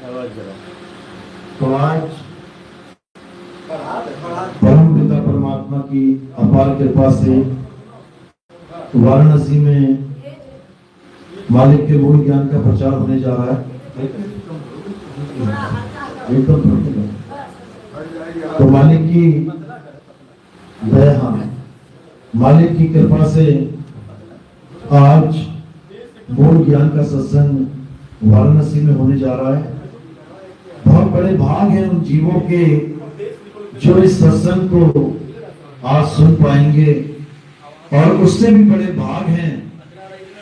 तो आज परम पिता परमात्मा की अपार कृपा से वाराणसी में मालिक के मूल ज्ञान का प्रचार होने जा रहा है। एकदम तो मालिक की दया, मालिक की कृपा से आज मूल ज्ञान का सत्संग वाराणसी में होने जा रहा है। बहुत बड़े भाग हैं उन जीवों के जो इस सत्संग को आज सुन पाएंगे, और उससे भी बड़े भाग हैं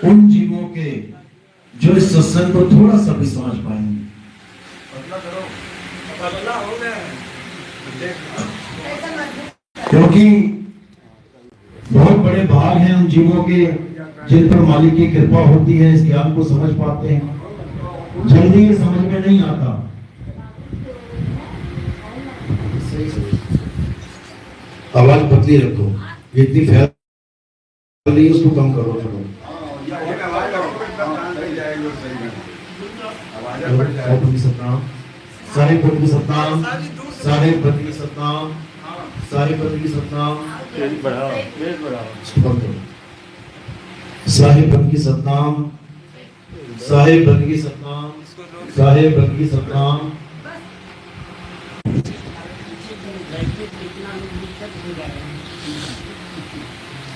उन जीवों के जो इस सत्संग को थोड़ा सा भी समझ पाएंगे। क्योंकि बहुत बड़े भाग हैं उन जीवों के जिन पर मालिक की कृपा होती है, इस ज्ञान को समझ पाते हैं। जल्दी ये समझ में नहीं आता। आवाज पतली रखो, इतनी फैल रही है उसको कम करो। सतनाम सारे पद की सतनाम, सारे पद की सतनाम, सारे पद की सतनाम, साहिब पद की सतनाम, साहिब पद की सतनाम, साहिब पद की सतनाम।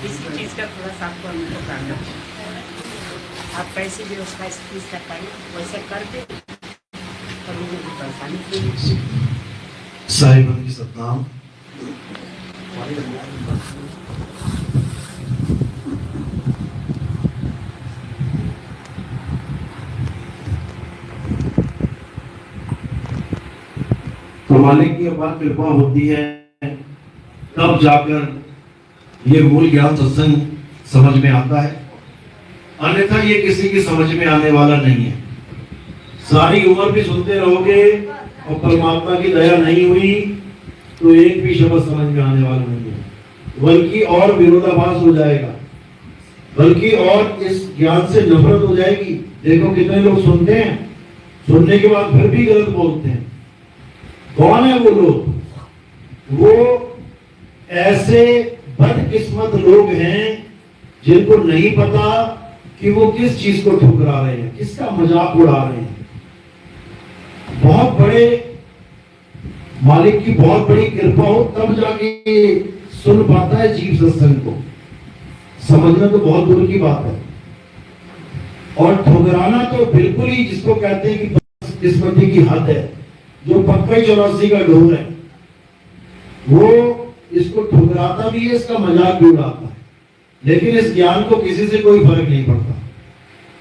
इसी चीज का थोड़ा सा आपको हमको करना है। आप कैसे भी उसका चीज कर पाएंगे वैसे कर दे, तो मुझे भी परेशानी नहीं। साहिब की सतनाम, तो मालिक की अपार कृपा होती है तब जाकर ये मूल ज्ञान सत्संग समझ में आता है, अन्यथा ये किसी की समझ में आने वाला नहीं है। सारी उम्र भी सुनते रहोगे और परमात्मा की दया नहीं हुई तो एक भी शब्द समझ में आने वाला नहीं है, बल्कि और विरोधाभास हो जाएगा, बल्कि और इस ज्ञान से नफरत हो जाएगी। देखो कितने लोग सुनते हैं, सुनने के बाद फिर भी गलत बोलते हैं। कौन है वो लोग? वो ऐसे बदकिस्मत लोग हैं जिनको नहीं पता कि वो किस चीज को ठुकरा रहे हैं, किसका मजाक उड़ा रहे हैं। बहुत बड़े मालिक की बहुत बड़ी कृपा हो तब जाके सुन पाता है जीव सत्संग को। समझना तो बहुत दूर की बात है, और ठुकराना तो बिल्कुल ही, जिसको कहते हैं कि किस्मती की हद है। जो पक्का 84 का ढोल है वो इसको ठुकराता भी है, इसका मजाक भी उड़ाता है, लेकिन इस ज्ञान को किसी से कोई फर्क नहीं पड़ता।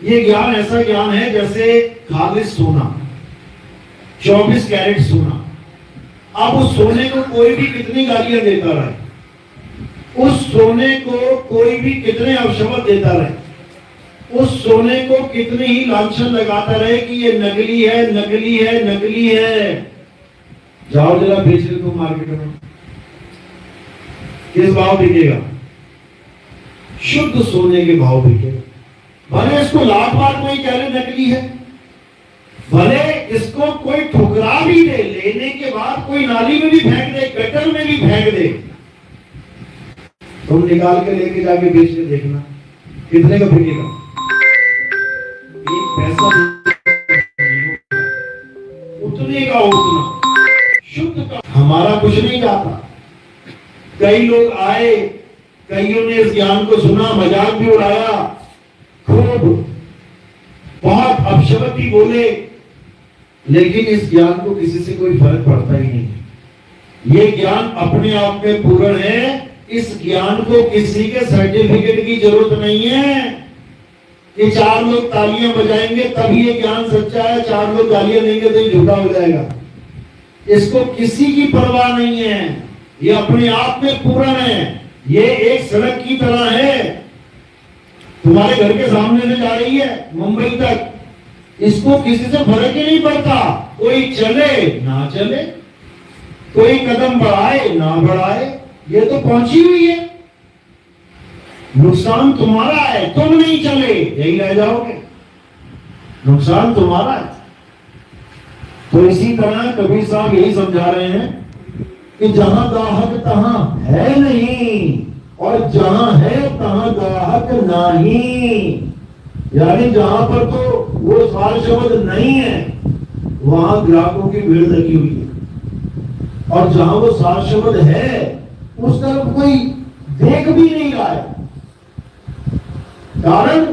ये ज्ञान ऐसा ज्ञान है जैसे खालिस सोना, 24 कैरेट सोना। अब उस सोने को कोई भी कितनी गालियां देता रहे, उस सोने को कोई भी कितने अपशब्द देता रहे, उस सोने को कितनी ही लांछन लगाता रहे कि ये नकली है, नकली है, नकली है। जाओ जरा बेच ले तुम मार्केट में, किस भाव बिकेगा? शुद्ध सोने के भाव बिकेगा। भले इसको लाख बार कोई कह ले नकली है, भले इसको कोई ठुकरा भी दे, लेने के बाद कोई नाली में भी फेंक दे, गटर में भी फेंक दे, तुम निकाल के लेके जाके बेच के देखना कितने का बिकेगा। एक पैसा उतने का उतना, शुद्ध का। हमारा कुछ नहीं जाता। कई लोग आए, कईयों ने इस ज्ञान को सुना, मजाक भी उड़ाया, खूब बहुत अपशब्द भी बोले, लेकिन इस ज्ञान को किसी से कोई फर्क पड़ता ही नहीं। ये ज्ञान अपने आप में पूर्ण है। इस ज्ञान को किसी के सर्टिफिकेट की जरूरत नहीं है कि 4 लोग तालियां बजाएंगे तभी ये ज्ञान सच्चा है, 4 लोग गालियां देंगे तो ये झूठा हो जाएगा। इसको किसी की परवाह नहीं है, ये अपने आप में पूर्ण है। ये एक सड़क की तरह है, तुम्हारे घर के सामने से जा रही है मुंबई तक, इसको किसी से फर्क ही नहीं पड़ता। कोई चले ना चले, कोई कदम बढ़ाए ना बढ़ाए, ये तो पहुंची हुई है। नुकसान तुम्हारा है, तुम नहीं चले यही रह जाओगे, नुकसान तुम्हारा है। तो इसी तरह कबीर साहब यही समझा रहे हैं कि जहां दाहक तहां है नहीं, और जहां है तहां दाहक नहीं। यानी जहां पर तो वो सार शब्द नहीं है वहां ग्राहकों की भीड़ लगी हुई है, और जहां वो सार शब्द है उस तरफ कोई देख भी नहीं रहा है। कारण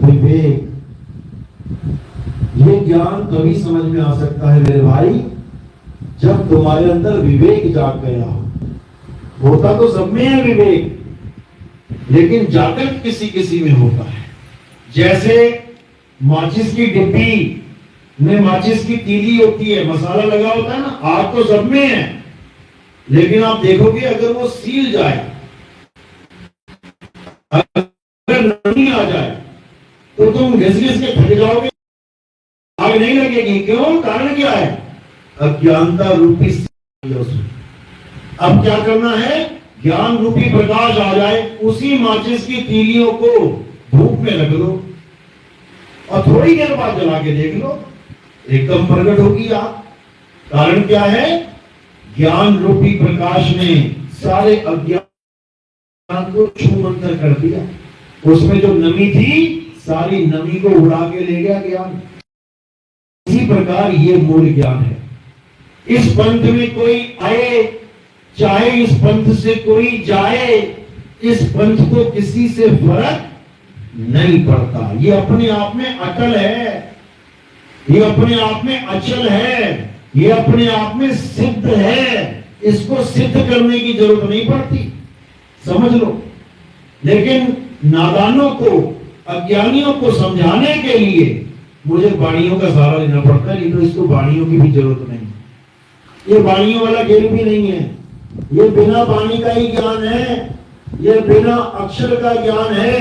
विवेक। ये ज्ञान तभी समझ में आ सकता है मेरे भाई जब तुम्हारे अंदर विवेक जाग गया हो। होता तो सब में है विवेक, लेकिन जागृत किसी किसी में होता है। जैसे माचिस की डिब्बी में माचिस की तीली होती है, मसाला लगा होता है ना, आग तो सब में है, लेकिन आप देखोगे अगर वो सील जाए, अगर नमी आ जाए तो तुम घिस घिस के थक जाओगे, आग नहीं लगेगी। क्यों? कारण क्या है? अज्ञानता रूपी उसमें। अब क्या करना है? ज्ञान रूपी प्रकाश आ जाए, उसी माचिस की तीलियों को धूप में रख लो और थोड़ी देर बाद जला के देख लो, एकदम प्रकट होगी आग। कारण क्या है? ज्ञान रूपी प्रकाश ने सारे अज्ञान को छूमंतर कर दिया। उसमें जो नमी थी सारी नमी को उड़ा के ले गया ज्ञान। इसी प्रकार ये मूल ज्ञान है। इस पंथ में कोई आए, चाहे इस पंथ से कोई जाए, इस पंथ को किसी से फर्क नहीं पड़ता। ये अपने आप में अटल है, ये अपने आप में अचल है, ये अपने आप में सिद्ध है। इसको सिद्ध करने की जरूरत नहीं पड़ती, समझ लो। लेकिन नादानों को, अज्ञानियों को समझाने के लिए मुझे वाणियों का सहारा लेना पड़ता है, नहीं तो इसको वाणियों की भी जरूरत नहीं। ये वाणियों वाला खेल भी नहीं है, ये बिना वाणी का ही ज्ञान है, ये बिना अक्षर का ज्ञान है,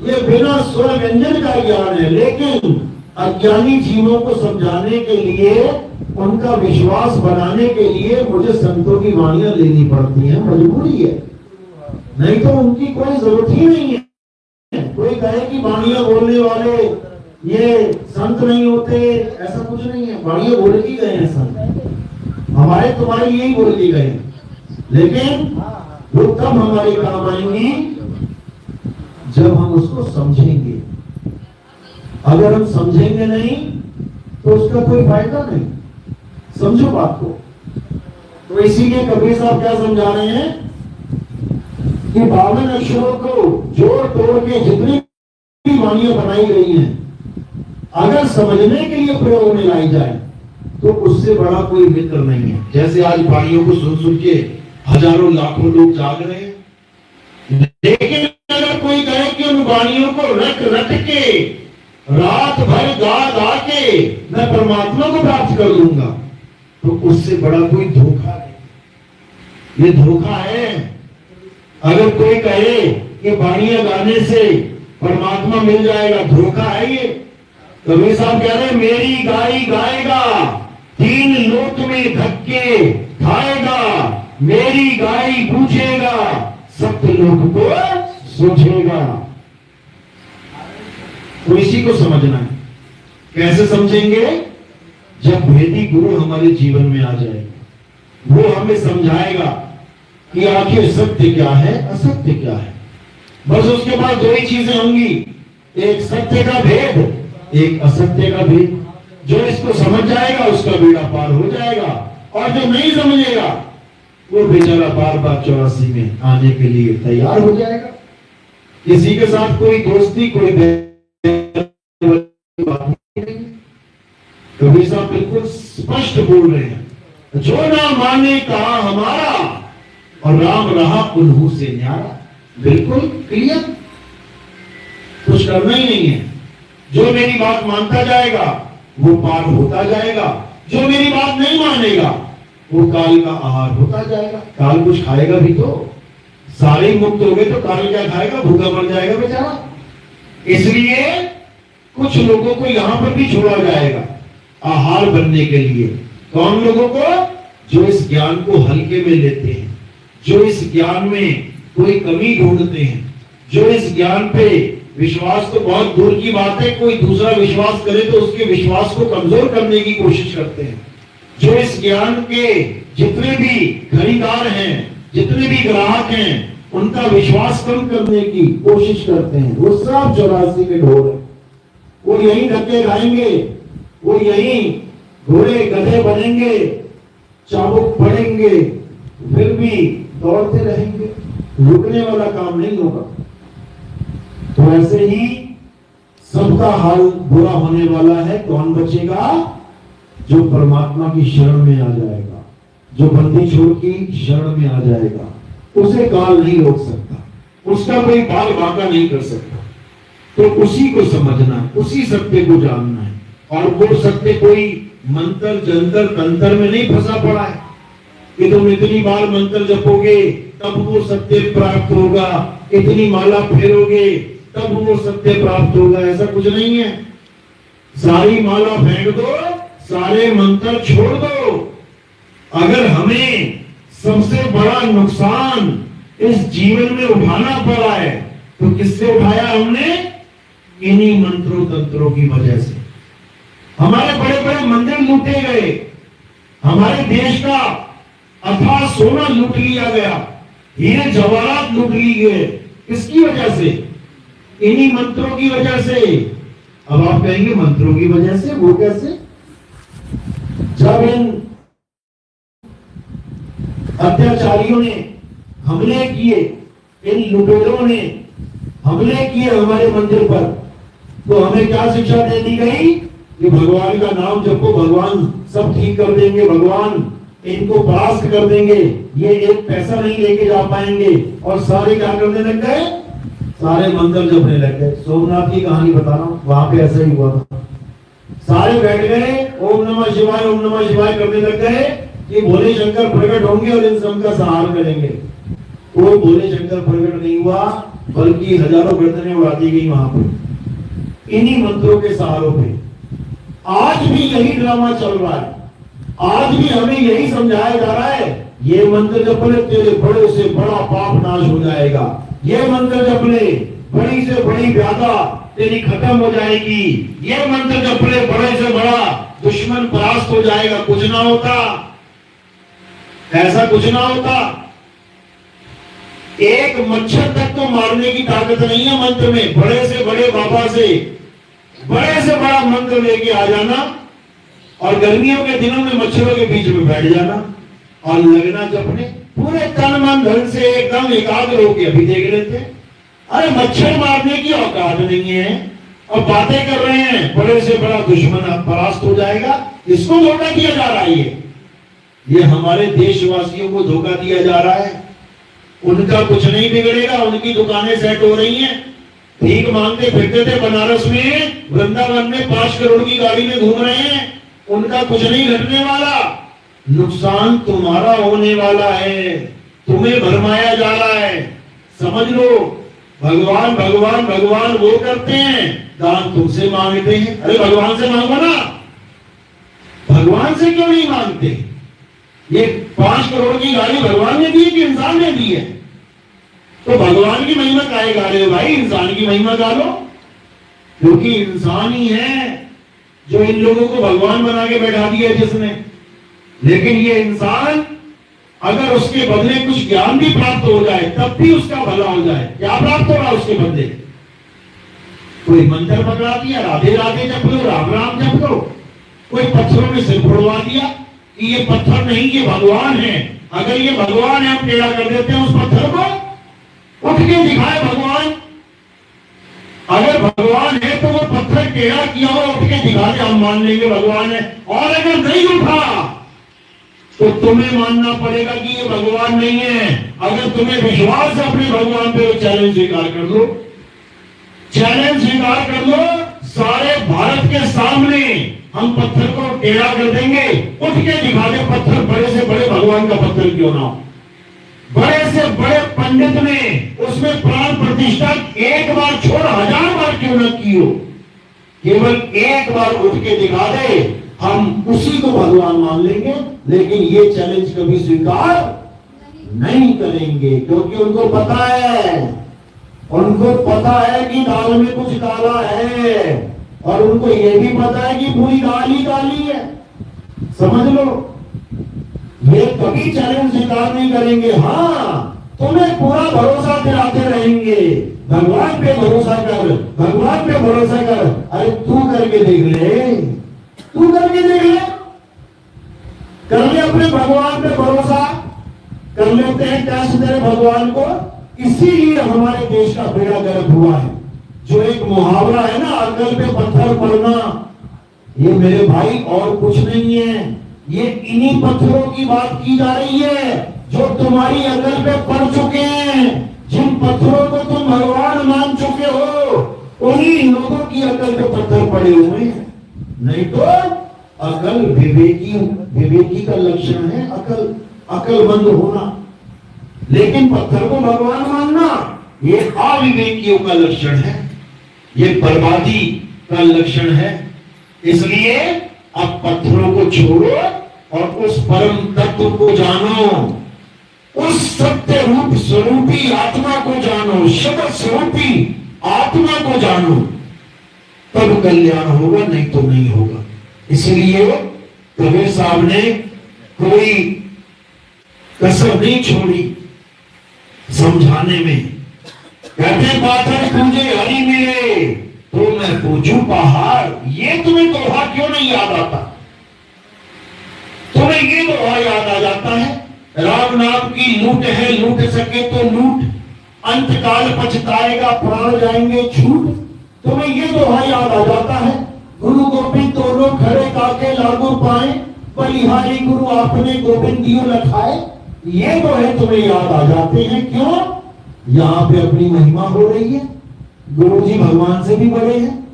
ये बिना स्वर व्यंजन का ज्ञान है। लेकिन अज्ञानी जीवों को समझाने के लिए, उनका विश्वास बनाने के लिए मुझे संतों की वाणियां लेनी पड़ती हैं, मजबूरी है, नहीं तो उनकी कोई जरूरत ही नहीं है। कोई कहे कि वाणियां बोलने वाले ये संत नहीं होते, ऐसा कुछ नहीं है। वाणियां बोल के गए हैं संत, हमारे तुम्हारे यही बोल के गए, लेकिन वो तब हमारे काम आएंगी जब हम उसको समझेंगे। अगर हम समझेंगे नहीं तो उसका कोई फायदा नहीं। समझो बात को। तो इसीलिए कबीर साहब क्या समझा रहे हैं कि 52 अक्षरों को जोड़ तोड़ के जितनी भी वाणियां बनाई गई हैं, अगर समझने के लिए प्रयोग में लाई जाए तो उससे बड़ा कोई मित्र नहीं है। जैसे आज वाणियों को सुन सुन के हजारों लाखों लोग जाग रहे हैं, लेकिन अगर कोई कहे कि उन वाणियों को रट रट के रात भर गा गा के मैं परमात्मा को प्राप्त कर लूंगा, तो उससे बड़ा कोई धोखा नहीं। ये धोखा है। अगर कोई कहे कि वाणियां गाने से परमात्मा मिल जाएगा, धोखा है ये। कबीर साहब कह रहे हैं मेरी गाई गाएगा, 3 लोक में धक्के खाएगा, मेरी गाई पूछेगा, सत्य लोक को सोचेगा। तो इसी को समझना है। कैसे समझेंगे? जब भेदी गुरु हमारे जीवन में आ जाएगा, वो हमें समझाएगा कि आखिर सत्य क्या है, असत्य क्या है। बस उसके बाद 2 ही चीजें होंगी, एक सत्य का भेद, एक असत्य का भेद। जो इसको समझ जाएगा उसका बेड़ा पार हो जाएगा, और जो नहीं समझेगा वो बेचारा बार बार 84 में आने के लिए तैयार हो जाएगा। किसी के साथ कोई दोस्ती, कोई बात नहीं। कबीर साहब बिल्कुल स्पष्ट बोल रहे हैं, जो ना माने कहा हमारा, और राम रहा उन्हों से न्यारा। बिल्कुल क्लियर, कुछ करना ही नहीं है। जो मेरी बात मानता जाएगा वो पार होता जाएगा, जो मेरी बात नहीं मानेगा वो काल का आहार होता जाएगा। काल कुछ खाएगा भी तो, सारे मुक्त हो गए तो काल क्या खाएगा? भूखा मर जाएगा बेचारा। इसलिए कुछ लोगों को यहां पर भी छोड़ा जाएगा आहार बनने के लिए। कौन लोगों को? जो इस ज्ञान को हल्के में लेते हैं, जो इस ज्ञान में कोई कमी ढूंढते हैं, जो इस ज्ञान पे विश्वास तो बहुत दूर की बात है, कोई दूसरा विश्वास करे तो उसके विश्वास को कमजोर करने की कोशिश करते हैं। जो इस ज्ञान के जितने भी खरीदार हैं, जितने भी ग्राहक हैं, उनका विश्वास कम करने की कोशिश करते हैं। वो सब 84 के ढोल है। वो यही धक्के खाएंगे, वो यही घोड़े गधे बनेंगे, चाबुक पड़ेंगे, फिर भी दौड़ते रहेंगे, रुकने वाला काम नहीं होगा। तो ऐसे ही सबका हाल बुरा होने वाला है। कौन बचेगा? जो परमात्मा की शरण में आ जाएगा, जो बंदी छोड़ की शरण में आ जाएगा, उसे काल नहीं रोक सकता, उसका कोई बाल बांका नहीं कर सकता। तो उसी को समझना है, उसी सत्य को जानना है। और वो सत्य कोई मंत्र जंतर तंत्र में नहीं फंसा पड़ा है कि तुम इतनी बार मंत्र जपोगे तब वो सत्य प्राप्त होगा, इतनी माला फेरोगे तब वो सत्य प्राप्त होगा। ऐसा कुछ नहीं है। सारी माला फेंक दो, सारे मंत्र छोड़ दो। अगर हमें सबसे बड़ा नुकसान इस जीवन में उठाना पड़ा है तो किससे उठाया हमने? इन्हीं मंत्रों तंत्रों की वजह से। हमारे बड़े बड़े मंदिर लूटे गए, हमारे देश का अथाह सोना लूट लिया गया, हीरे जवाहरात लूट लिए गए। किसकी वजह से? इन्हीं मंत्रों की वजह से। अब आप कहेंगे मंत्रों की वजह से, वो कैसे? जब इन अत्याचारियों ने हमले किए, इन लुटेरों ने हमले किए हमारे मंदिर पर, तो हमें क्या शिक्षा दे दी गई कि भगवान का नाम जपो, भगवान सब ठीक कर देंगे, भगवान इनको परास्त कर देंगे, ये एक पैसा नहीं लेके जा पाएंगे। और सारे क्या करने लग गए? सारे मंत्र जपने लग गए। सोमनाथ की कहानी बता रहा हूं, वहां पे ऐसा ही हुआ था। सारे बैठ गए, ओम नमः शिवाय ओम नमः शिवाय करने लग गए कि भोले शंकर प्रकट होंगे और इन सब का सहार करेंगे। कोई भोले शंकर प्रकट नहीं हुआ, बल्कि हजारों गर्दनें उड़ा दी गई वहां पर, इन्हीं मंत्रों के सहारों पे। आज भी यही ड्रामा चल रहा है। आज भी हमें यही समझाया जा रहा है, ये मंत्र जप ले तेरे बड़े से बड़ा पाप नाश हो जाएगा, ये मंत्र जप ले बड़ी से बड़ी व्याधा तेरी खत्म हो जाएगी, ये मंत्र जप ले बड़े से बड़ा दुश्मन परास्त हो जाएगा। कुछ ना होता, ऐसा कुछ ना होता। एक मच्छर तक तो मारने की ताकत नहीं है मंत्र में। बड़े से बड़े बाबा से बड़े से बड़ा मंत्र लेके आ जाना और गर्मियों के दिनों में मच्छरों के बीच में बैठ जाना और लगना जपने, पूरे तन मन धन से एकदम एकाग्र होकर। अभी देख रहे थे, अरे मच्छर मारने की औकात नहीं है और बातें कर रहे हैं बड़े से बड़ा दुश्मन परास्त हो जाएगा। इसको धोखा दिया जा रहा है। ये हमारे देशवासियों को धोखा दिया जा रहा है। उनका कुछ नहीं बिगड़ेगा, उनकी दुकानें सेट हो रही हैं, भीख मांगते फिरते थे बनारस में, वृंदावन में 5 करोड़ की गाड़ी में घूम रहे हैं। उनका कुछ नहीं घटने वाला, नुकसान तुम्हारा होने वाला है, तुम्हें भरमाया जा रहा है। समझ लो, भगवान भगवान भगवान वो करते हैं, दान तुमसे मांगते हैं। अरे भगवान से मांगो ना, भगवान से क्यों नहीं मांगते? ये 5 करोड़ की गाड़ी भगवान ने दी है कि इंसान ने दी है? तो भगवान की महिमा काहे गा रहे हो भाई? इंसान की महिमा गा लो, क्योंकि इंसान ही है जो इन लोगों को भगवान बना के बैठा दिया जिसने। लेकिन ये इंसान अगर उसके बदले कुछ ज्ञान भी प्राप्त हो जाए तब भी उसका भला हो जाए। क्या प्राप्त होगा उसके बदले? कोई मंत्र पकड़ा दिया, राधे राधे जप लो, राम राम जप लो। कोई पत्थरों में सिर फोड़वा दिया कि ये पत्थर नहीं, ये भगवान है। अगर ये भगवान है, हम टेढ़ा कर देते हैं उस पत्थर को, उठ के दिखाए भगवान। अगर भगवान है तो वो पत्थर टेढ़ा किया हो, उठ के दिखा दे, हम मान लेंगे भगवान है। और अगर नहीं उठा तो तुम्हें मानना पड़ेगा कि ये भगवान नहीं है। अगर तुम्हें विश्वास है अपने भगवान पे, तो चैलेंज स्वीकार कर लो, चैलेंज स्वीकार कर लो। सारे भारत के सामने हम पत्थर को टेढ़ा कर देंगे, उठ के दिखा दे पत्थर, बड़े से बड़े भगवान का पत्थर क्यों ना हो। बड़े से बड़े पंडित ने उसमें प्राण प्रतिष्ठा एक बार छोड़ 1000 बार क्यों न की हो, केवल एक बार उठ के दिखा दे, हम उसी को भगवान मान लेंगे। लेकिन ये चैलेंज कभी स्वीकार नहीं करेंगे, क्योंकि उनको पता है उनको पता है कि दाल में कुछ काला है, और उनको ये भी पता है कि पूरी दाल ही काली है। समझ लो, ये कभी चैलेंज स्वीकार नहीं करेंगे। हाँ, तुम्हें पूरा भरोसा दिलाते रहेंगे, भगवान पे भरोसा कर, भगवान पे भरोसा कर। अरे तू करके देख ले, तू करके देख ले, कर ले अपने भगवान पे भरोसा। कर लेते हैं कैसे तेरे भगवान को। इसीलिए हमारे देश का बेड़ा गर्क हुआ है। जो एक मुहावरा है ना, अकल पे पत्थर पड़ना, ये मेरे भाई और कुछ नहीं है। ये इन्हीं पत्थरों की बात की जा रही है जो तुम्हारी अकल पे पड़ चुके हैं। जिन पत्थरों को तुम भगवान मान चुके हो, उन्हीं लोगों की अकल पे पत्थर पड़े हुए हैं। नहीं तो अकल विवेकी का लक्षण है, अकलमंद होना। लेकिन पत्थर को भगवान मानना ये अविवेकियों का लक्षण है, ये बर्बादी का लक्षण है। इसलिए अब पत्थरों को छोड़ो और उस परम तत्व को जानो, उस सत्य रूप स्वरूपी आत्मा को जानो, शब्द स्वरूपी आत्मा को जानो, तब कल्याण होगा, नहीं तो नहीं होगा। इसलिए कबीर साहब ने कोई कसर नहीं छोड़ी समझाने में। कहते पाथर पूजे हरि मिले तो मैं पूजू पहाड़। ये तुम्हें दोहा क्यों नहीं याद आता? तुम्हें ये दोहा याद आ जाता है, राम नाम की लूट है, लूट सके तो लूट, अंत काल पछताएगा, प्राण जाएंगे छूट। तुम्हें ये दोहा याद आ जाता है, गुरु गोविंद दोनों खड़े काके लागू पाए, बलिहारी गुरु आपने गोविंद दियो लखाए। ये दोहे तुम्हें याद आ जाते हैं। क्यों? यहाँ पे अपनी महिमा हो रही है, गुरु जी भगवान से भी बड़े हैं।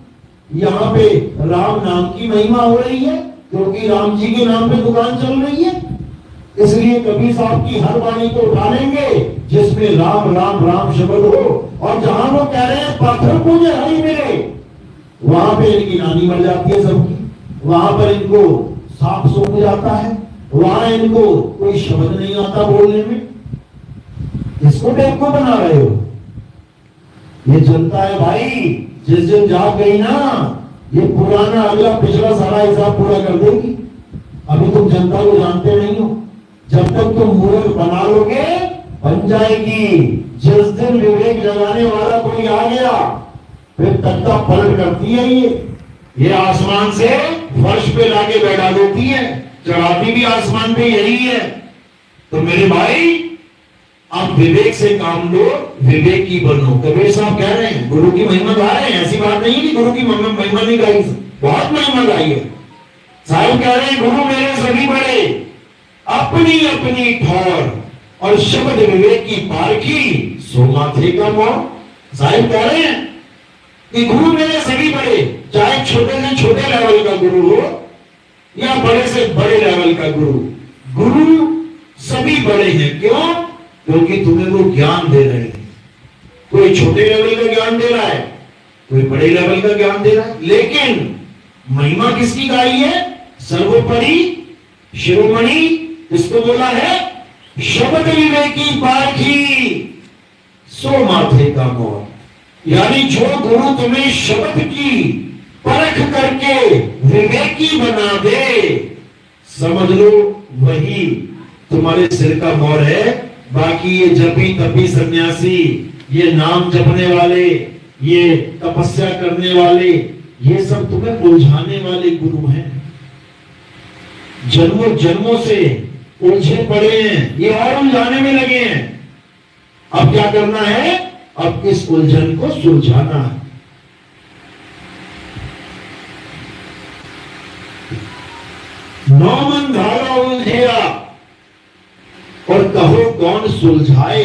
यहाँ पे राम नाम की महिमा हो रही है, क्योंकि राम जी के नाम पे दुकान चल रही है। इसलिए कबीर साहब की हर वाणी को उठा लेंगे जिसमें राम राम राम शब्द हो। और जहां वो कह रहे हैं पाथर पूजे हरि मिले, वहां पे इनकी नानी मर जाती है सबकी, वहां पर इनको सांप सूख जाता है, वहां इनको कोई शब्द नहीं आता बोलने में। इसको बेवकूफ बना रहे हो। ये जनता है भाई, जिस दिन जाग गई ना, ये पुराना अगला पिछला सारा हिसाब पूरा कर देगी। अभी तुम जनता को जानते नहीं हो। जब तक तुम मूर्ख बना लोगे, बन जाएगी। जिस दिन विवेक जगाने वाला कोई आ गया, फिर तख्ता पलट करती है। ये आसमान से फर्श पे लाके बैठा देती है, चढ़ाती भी आसमान पे यही है। तो मेरे भाई, आप विवेक से काम लो, विवेकी बनो। कबीर साहब कह रहे हैं गुरु की महिमा गा रहे हैं, ऐसी बात नहीं है कि गुरु की महिमा नहीं गाई, बहुत महिमा गाई है। साहब कह रहे हैं गुरु मेरे सभी बड़े, अपनी अपनी ठौर, और शब्द विवेक की पारखी, सो माथे का मोर। साहब कह रहे हैं कि गुरु मेरे सभी बड़े, चाहे छोटे से छोटे लेवल का गुरु हो या बड़े से बड़े लेवल का गुरु, गुरु सभी बड़े हैं। क्यों? क्योंकि तुम्हें वो ज्ञान दे रहे हैं। कोई छोटे लेवल का ज्ञान दे रहा है, कोई बड़े लेवल का ज्ञान दे रहा है। लेकिन महिमा किसकी गाई है? सर्वोपरि शिरोमणि किसको बोला है? शब्द विवेकी पारखी, सो माथे का मोर। यानी जो गुरु तुम्हें शब्द की परख करके विवेकी बना दे, समझ लो वही तुम्हारे सिर का मोर है। बाकी ये जपी तपी सन्यासी, ये नाम जपने वाले, ये तपस्या करने वाले, ये सब तुम्हें उलझाने वाले गुरु हैं। जन्मों जन्मों से उलझे पड़े हैं, ये और उलझाने में लगे हैं। अब क्या करना है? अब इस उलझन को सुलझाना है। नौ मन धागा उलझिया और कहो कौन सुलझाए।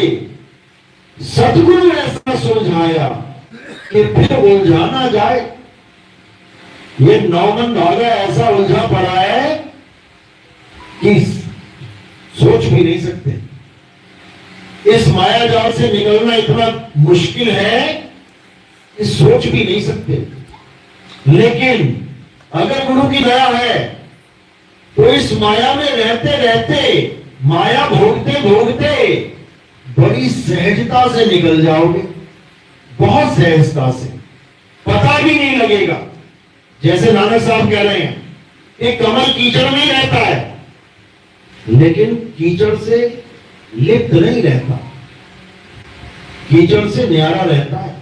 सतगुरु ऐसा सुलझाया कि फिर उलझा ना जाए। ये नौमन धागा ऐसा उलझा पड़ा है कि सोच भी नहीं सकते। इस माया जाल से निकलना इतना मुश्किल है कि सोच भी नहीं सकते। लेकिन अगर गुरु की दया है तो इस माया में रहते रहते, माया भोगते भोगते बड़ी सहजता से निकल जाओगे। बहुत सहजता से, पता भी नहीं लगेगा। जैसे नानक साहब कह रहे हैं कि कमल कीचड़ में रहता है, लेकिन कीचड़ से लिप्त नहीं रहता, कीचड़ से न्यारा रहता है।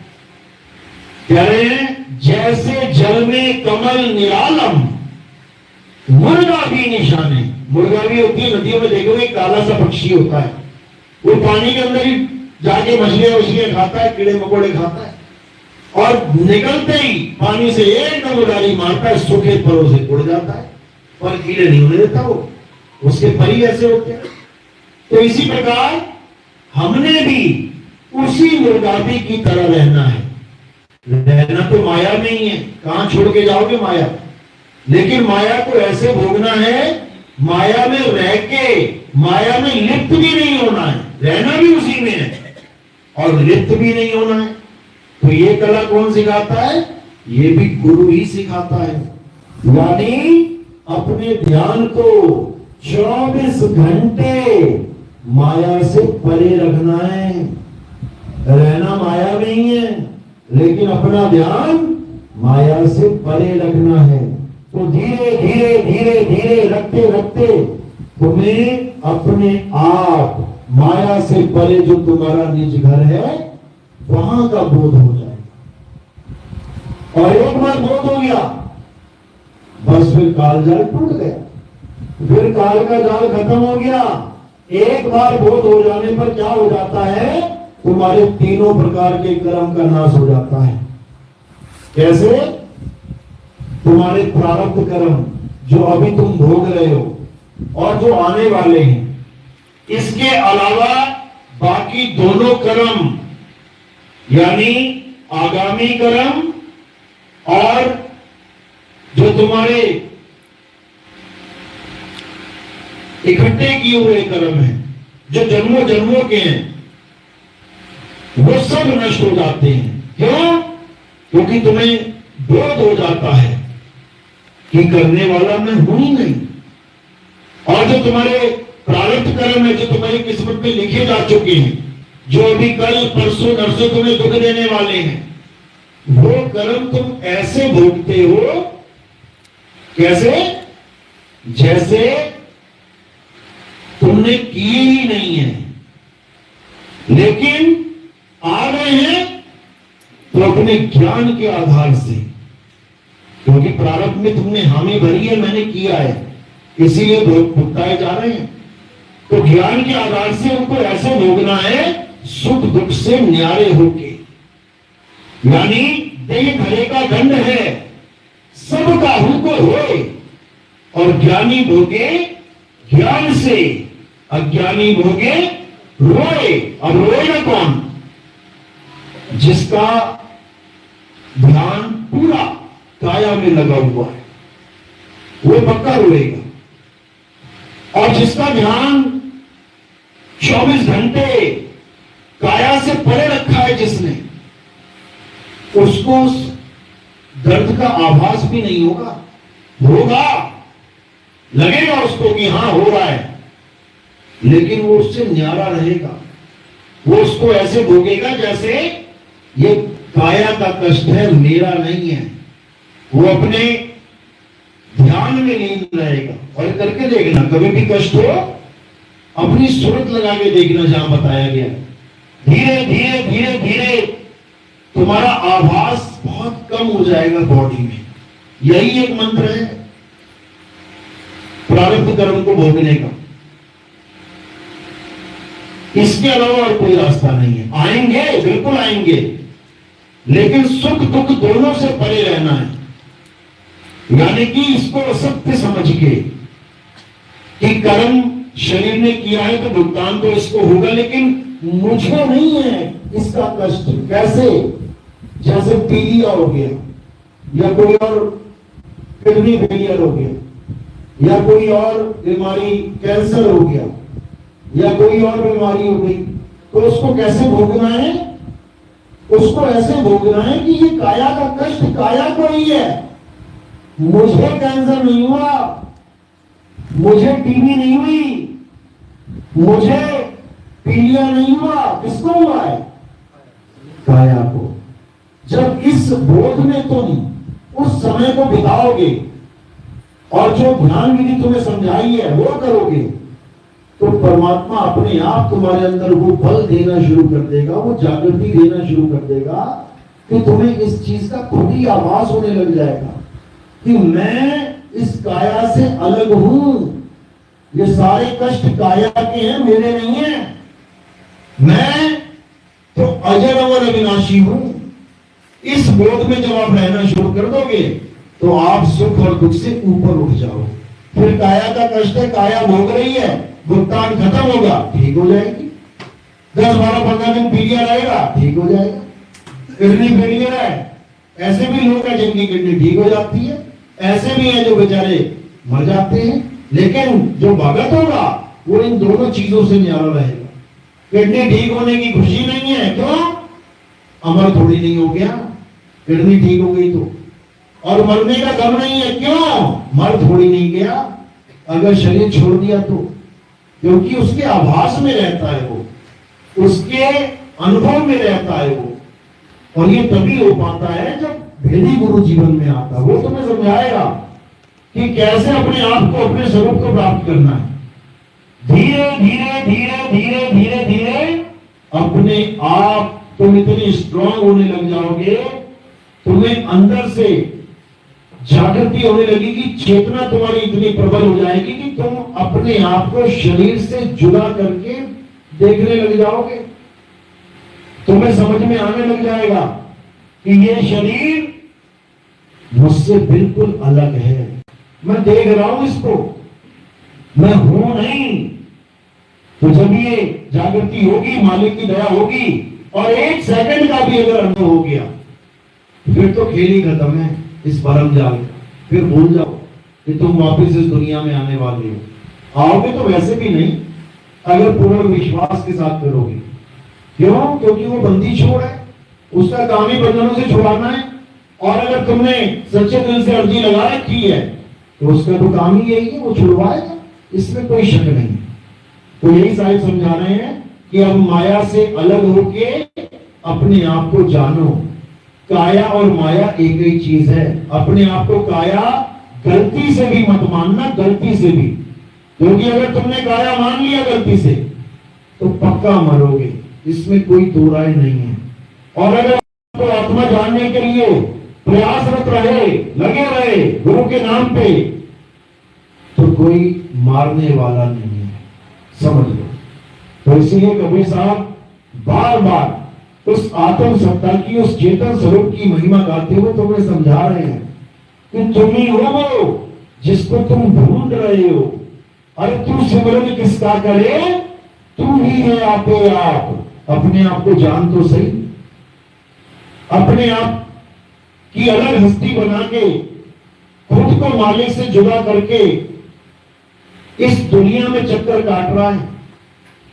कह रहे हैं जैसे जल में कमल निरालम, मुर्गा भी निशाने। मुर्गा भी होती है नदियों में, देखोगे काला सा पक्षी होता है, वो पानी के अंदर ही जाके मछलियां खाता है, कीड़े मकोड़े खाता है, और निकलते ही पानी से एकदम उड़ारी मारता है, सूखे फलों से उड़ जाता है, पर कीड़े नहीं होने देता वो, उसके परी ऐसे होते हैं। तो इसी प्रकार हमने भी उसी मुर्गाबी की तरह रहना है। रहना तो माया में ही है, कहां छोड़ के जाओगे माया, लेकिन माया को ऐसे भोगना है, माया में रह के माया में लिप्त भी नहीं होना है, रहना भी उसी में है और लिप्त भी नहीं होना है। तो ये कला कौन सिखाता है? ये भी गुरु ही सिखाता है। यानी अपने ध्यान को 24 घंटे माया से परे रखना है। रहना माया में ही है, लेकिन अपना ध्यान माया से परे रखना है। तो धीरे धीरे धीरे धीरे रखते रखते तुम्हें अपने आप माया से परे जो तुम्हारा निज घर है वहां का बोध हो जाएगा। और एक बार बोध हो गया, बस फिर काल जाल टूट गया, फिर काल का जाल खत्म हो गया। एक बार बोध हो जाने पर क्या हो जाता है? तुम्हारे तीनों प्रकार के कर्म का नाश हो जाता है। कैसे? तुम्हारे प्रारब्ध कर्म जो अभी तुम भोग रहे हो और जो आने वाले हैं, इसके अलावा बाकी दोनों कर्म यानी आगामी कर्म और जो तुम्हारे इकट्ठे किए हुए कर्म हैं, जो जन्मों जन्मों के हैं, वो सब नष्ट हो जाते हैं। क्यों? क्योंकि तुम्हें बोध हो जाता है कि करने वाला मैं हूं ही नहीं। और जो तुम्हारे प्रारब्ध कर्म है, जो तुम्हारी किस्मत में लिखे जा चुके हैं, जो अभी कल परसों नरसों तुम्हें दुख देने वाले हैं, वो कर्म तुम ऐसे भोगते हो। कैसे? जैसे तुमने किए ही नहीं है, लेकिन आ गए हैं तो अपने ज्ञान के आधार से, क्योंकि प्रारब्ध में तुमने हामी भरी है, मैंने किया है, इसीलिए भुगताए जा रहे हैं। तो ज्ञान के आधार से उनको ऐसे भोगना है सुख दुख से न्यारे होके। यानी देह धरे का दंड है, सब काहू को होए, और ज्ञानी भोगे ज्ञान से, अज्ञानी भोगे रोए। अब रोएगा कौन? जिसका ध्यान पूरा काया में लगा हुआ है, वो पक्का रोएगा। और जिसका ध्यान 24 घंटे काया से परे रखा है जिसने, उसको दर्द का आभास भी नहीं होगा। होगा, लगेगा उसको कि हां हो रहा है, लेकिन वो उससे न्यारा रहेगा। वो उसको ऐसे भोगेगा जैसे ये काया का कष्ट है, मेरा नहीं है। वो अपने ध्यान में लीन रहेगा। और करके देखना, कभी भी कष्ट हो अपनी सूरत लगा के देखना जहां बताया गया। धीरे धीरे धीरे धीरे तुम्हारा आभास बहुत कम हो जाएगा बॉडी में। यही एक मंत्र है प्रारब्ध कर्म को भोगने का। इसके अलावा और कोई रास्ता नहीं है। आएंगे, बिल्कुल आएंगे, लेकिन सुख दुख दोनों से परे रहना है। यानी कि इसको असत्य समझ के कि कर्म शरीर ने किया है तो भुगतान तो इसको होगा, लेकिन मुझे नहीं है इसका कष्ट। कैसे? जैसे पीलिया हो गया, या कोई और किडनी फेलियर हो गया, या कोई और बीमारी कैंसर हो गया, या कोई और बीमारी हो गई, तो उसको कैसे भोगना है? उसको ऐसे भोगना है कि ये काया का कष्ट काया को ही है। मुझे कैंसर नहीं हुआ, मुझे टीबी नहीं हुई, मुझे पीलिया नहीं हुआ, किसको हुआ है? काया को। जब इस बोध में तुम उस समय को बिताओगे और जो ध्यान विधि तुम्हें समझाई है वो करोगे, तो परमात्मा अपने आप तुम्हारे अंदर वो बल देना शुरू कर देगा, वो जागृति देना शुरू कर देगा कि तुम्हें इस चीज का खुद ही आभास होने लग जाएगा कि मैं इस काया से अलग हूं, ये सारे कष्ट काया के हैं, मेरे नहीं है। मैं तो अजर और अविनाशी हूं। इस बोध में जब आप रहना शुरू कर दोगे तो आप सुख और दुख से ऊपर उठ जाओ। फिर काया का कष्ट है, काया भोग रही है, भुगतान खत्म होगा, ठीक हो जाएगी। 10-12-15 दिन पीलिया रहेगा, ठीक हो जाएगा। किडनी फेलियर है, ऐसे भी लोग हैं जिनकी किडनी ठीक हो जाती है, ऐसे भी हैं जो बेचारे मर जाते हैं। लेकिन जो भगत होगा वो इन दोनों चीजों से न्यारा रहेगा। किडनी ठीक होने की खुशी नहीं है, क्यों? अमर थोड़ी नहीं हो गया, किडनी ठीक हो गई तो। और मरने का गम नहीं है, क्यों? मर थोड़ी नहीं गया अगर शरीर छोड़ दिया तो। क्योंकि उसके आभास में रहता है वो, उसके अनुभव में रहता है वो। और ये तभी हो पाता है जब भेदी गुरु जीवन में आता है। वो तुम्हें समझाएगा कि कैसे अपने आप को, अपने स्वरूप को प्राप्त करना है। धीरे धीरे धीरे धीरे धीरे धीरे अपने आप तुम इतने स्ट्रांग होने लग जाओगे, तुम्हें अंदर से जागृति होने लगेगी, चेतना तुम्हारी इतनी प्रबल हो जाएगी कि तुम अपने आप को शरीर से जुदा करके देखने लग जाओगे। तुम्हें समझ में आने लग जाएगा कि ये शरीर मुझसे बिल्कुल अलग है, मैं देख रहा हूं इसको, मैं हूं नहीं। तो जब ये जागृति होगी, मालिक की दया होगी, और 1 सेकंड का भी अगर अनुभव हो गया, फिर तो खेल ही खत्म है इस भरम जाल का। फिर भूल जाओ कि तुम वापस इस दुनिया में आने वाले हो। आओगे तो वैसे भी नहीं, अगर पूर्ण विश्वास के साथ करोगे। क्यों? क्योंकि वो बंदी छोड़ है, उसका काम ही बंधनों से छुड़ाना है। और अगर तुमने सच्चे दिल से अर्जी लगा रखी है तो उसका तो काम ही यही है, वो छुड़वाएगा, इसमें कोई शक नहीं। तो यही साहिब समझा रहे हैं कि अब माया से अलग होके अपने आप को जानो। काया और माया एक ही चीज है। अपने आप को काया गलती से भी मत मानना, गलती से भी। क्योंकि अगर तुमने काया मान लिया गलती से तो पक्का मरोगे, इसमें कोई दो राय नहीं है। और अगर आपको आत्मा जानने के लिए प्रयासरत रहे, लगे रहे गुरु के नाम पे, तो कोई मारने वाला नहीं है, समझ लो। तो इसीलिए कबीर साहब बार बार उस आत्म सत्ता की, उस चेतन स्वरूप की महिमा गाते हुए तुम्हें समझा रहे हैं कि तुम ही हो वो जिसको तुम ढूंढ रहे हो। अरे तू सिमरन किसका करे, तू ही है आपे आप। अपने आप को जान तो सही, अपने आप की अलग हस्ती बना के, खुद को मालिक से जुदा करके इस दुनिया में चक्कर काट रहा है।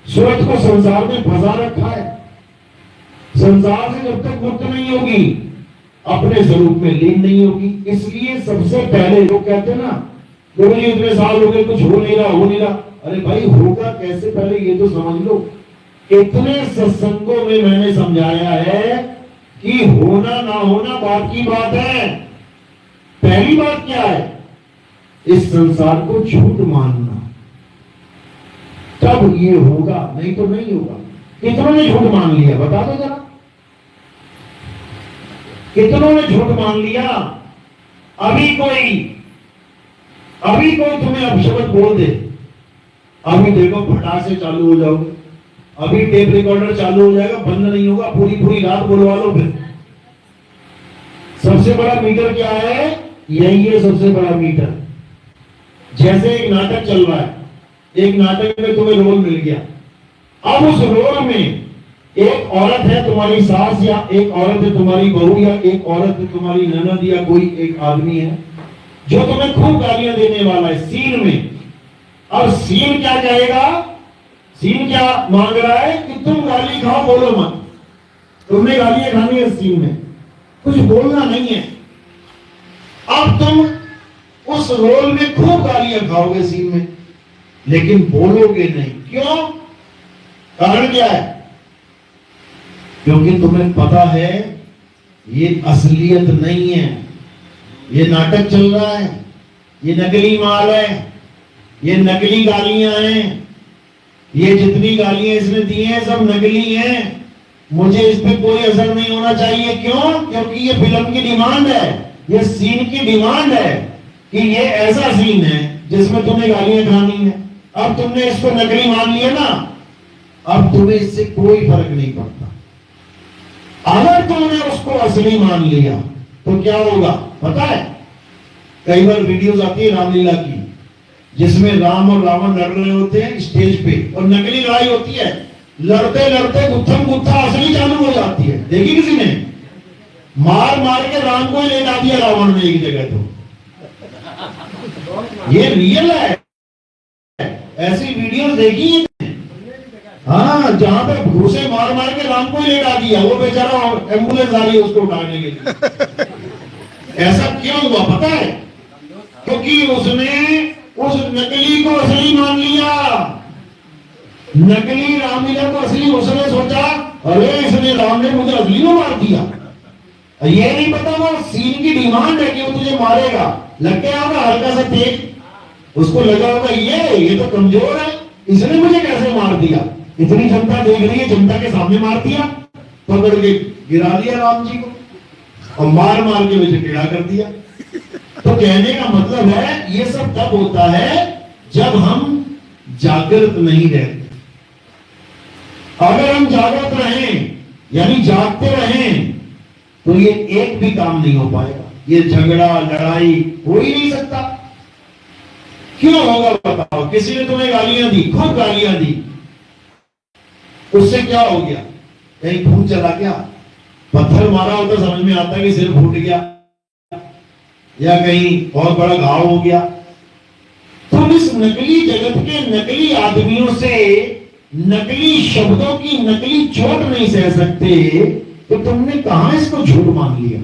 सूरत को संसार में फंसा रखा है। संसार से जब तक मुक्त नहीं होगी, अपने स्वरूप में लीन नहीं होगी। इसलिए सबसे पहले लोग कहते हैं ना, गुरु जी इतने साल हो गए, कुछ हो नहीं रहा, हो नहीं रहा। अरे भाई होगा कैसे, पहले ये तो समझ लो। इतने सत्संगों में मैंने समझाया है कि होना ना होना बात की बात है। पहली बात क्या है, इस संसार को झूठ मानना, तब ये होगा, नहीं तो नहीं होगा। कितनों ने झूठ मान लिया, बता दो जरा, कितनों ने झूठ मान लिया। अभी कोई तुम्हें अपशब्द बोल दे, अभी देखो फटाक से चालू हो जाओगे, अभी टेप रिकॉर्डर चालू हो जाएगा, बंद नहीं होगा, पूरी रात बोलवा लो। फिर सबसे बड़ा मीटर क्या है, यही है सबसे बड़ा मीटर। जैसे एक नाटक चल रहा है, एक नाटक में तुम्हें रोल मिल गया, अब उस रोल में एक औरत है तुम्हारी सास, या एक औरत है तुम्हारी बहू, या एक औरत है तुम्हारी ननद, या कोई एक आदमी है जो तुम्हें खूब गालियां देने वाला है सीन में। अब सीन क्या कहेगा, सीन क्या मांग रहा है कि तुम गाली खाओ, बोलो मत। तुमने गालियां खानी है सीन में, कुछ बोलना नहीं है। अब तुम उस रोल में खूब गालियां खाओगे सीन में, लेकिन बोलोगे नहीं। क्यों? कारण क्या है? क्योंकि तुम्हें पता है ये असलियत नहीं है, ये नाटक चल रहा है, ये नकली माल है, ये नकली गालियां हैं, ये जितनी गालियां इसने दी हैं सब नकली हैं। मुझे इस पे कोई असर नहीं होना चाहिए। क्यों? क्योंकि ये फिल्म की डिमांड है, ये सीन की डिमांड है कि ये ऐसा सीन है जिसमें तुम्हें गालियां खानी है। अब तुमने इसको नकली मान लिया ना, अब तुम्हें इससे कोई फर्क नहीं पड़ता। अगर तुमने उसको असली मान लिया तो क्या होगा पता है? कई बार वीडियोस आती है रामलीला की जिसमें राम और रावण लड़ रहे होते हैं स्टेज पे और नकली लड़ाई होती है। लड़ते लड़ते गुत्थम गुत्था असली चालू हो जाती है। देखी किसी ने? मार मार के राम को ही ले जा दिया रावण ने एक जगह। तो ये रियल है, ऐसी वीडियो देखी है। हाँ, जहां पे घूसे मार मार के राम को ही ले जा दिया, वो बेचारा एम्बुलेंस आ रही है उसको उठाने के लिए। ऐसा क्यों हुआ पता है? क्योंकि उसने उस नकली को असली मान लिया। नकली रामलीला को असली उसने सोचा अरे इसने राम ने मुझे असली में मार दिया। ये नहीं पता वो सीन की डिमांड है कि वो तुझे मारेगा। लग गया होगा हल्का सा तेज, उसको लगा होगा ये तो कमजोर है, इसने मुझे कैसे मार दिया। इतनी जनता देख रही है, जनता के सामने मार दिया, पकड़ के गिरा दिया राम जी को और मार मार के मुझे टेढ़ा कर दिया। तो कहने का मतलब है ये सब तब होता है जब हम जागृत नहीं रहते। अगर हम जागृत रहें यानी जागते रहें तो ये एक भी काम नहीं हो पाएगा। ये झगड़ा लड़ाई हो ही नहीं सकता। क्यों होगा बताओ? किसी ने तुम्हें गालियां दी, खूब गालियां दी, उससे क्या हो गया? कहीं खून चला गया? पत्थर मारा होता समझ में आता कि सिर फूट गया या कहीं बहुत बड़ा घाव हो गया। तुम इस नकली जगत के नकली आदमियों से नकली शब्दों की नकली चोट नहीं सह सकते, तो तुमने कहां इसको झूठ मान लिया?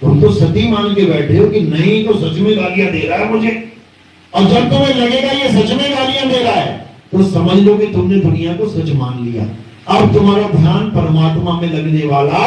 तुम तो सती मान के बैठे हो कि नहीं तो सच में गालियां दे रहा है मुझे। और जब तुम्हें लगेगा ये सच में गालियां दे रहा है तो समझ लो कि तुमने दुनिया को सच मान लिया। अब तुम्हारा ध्यान परमात्मा में लगने वाला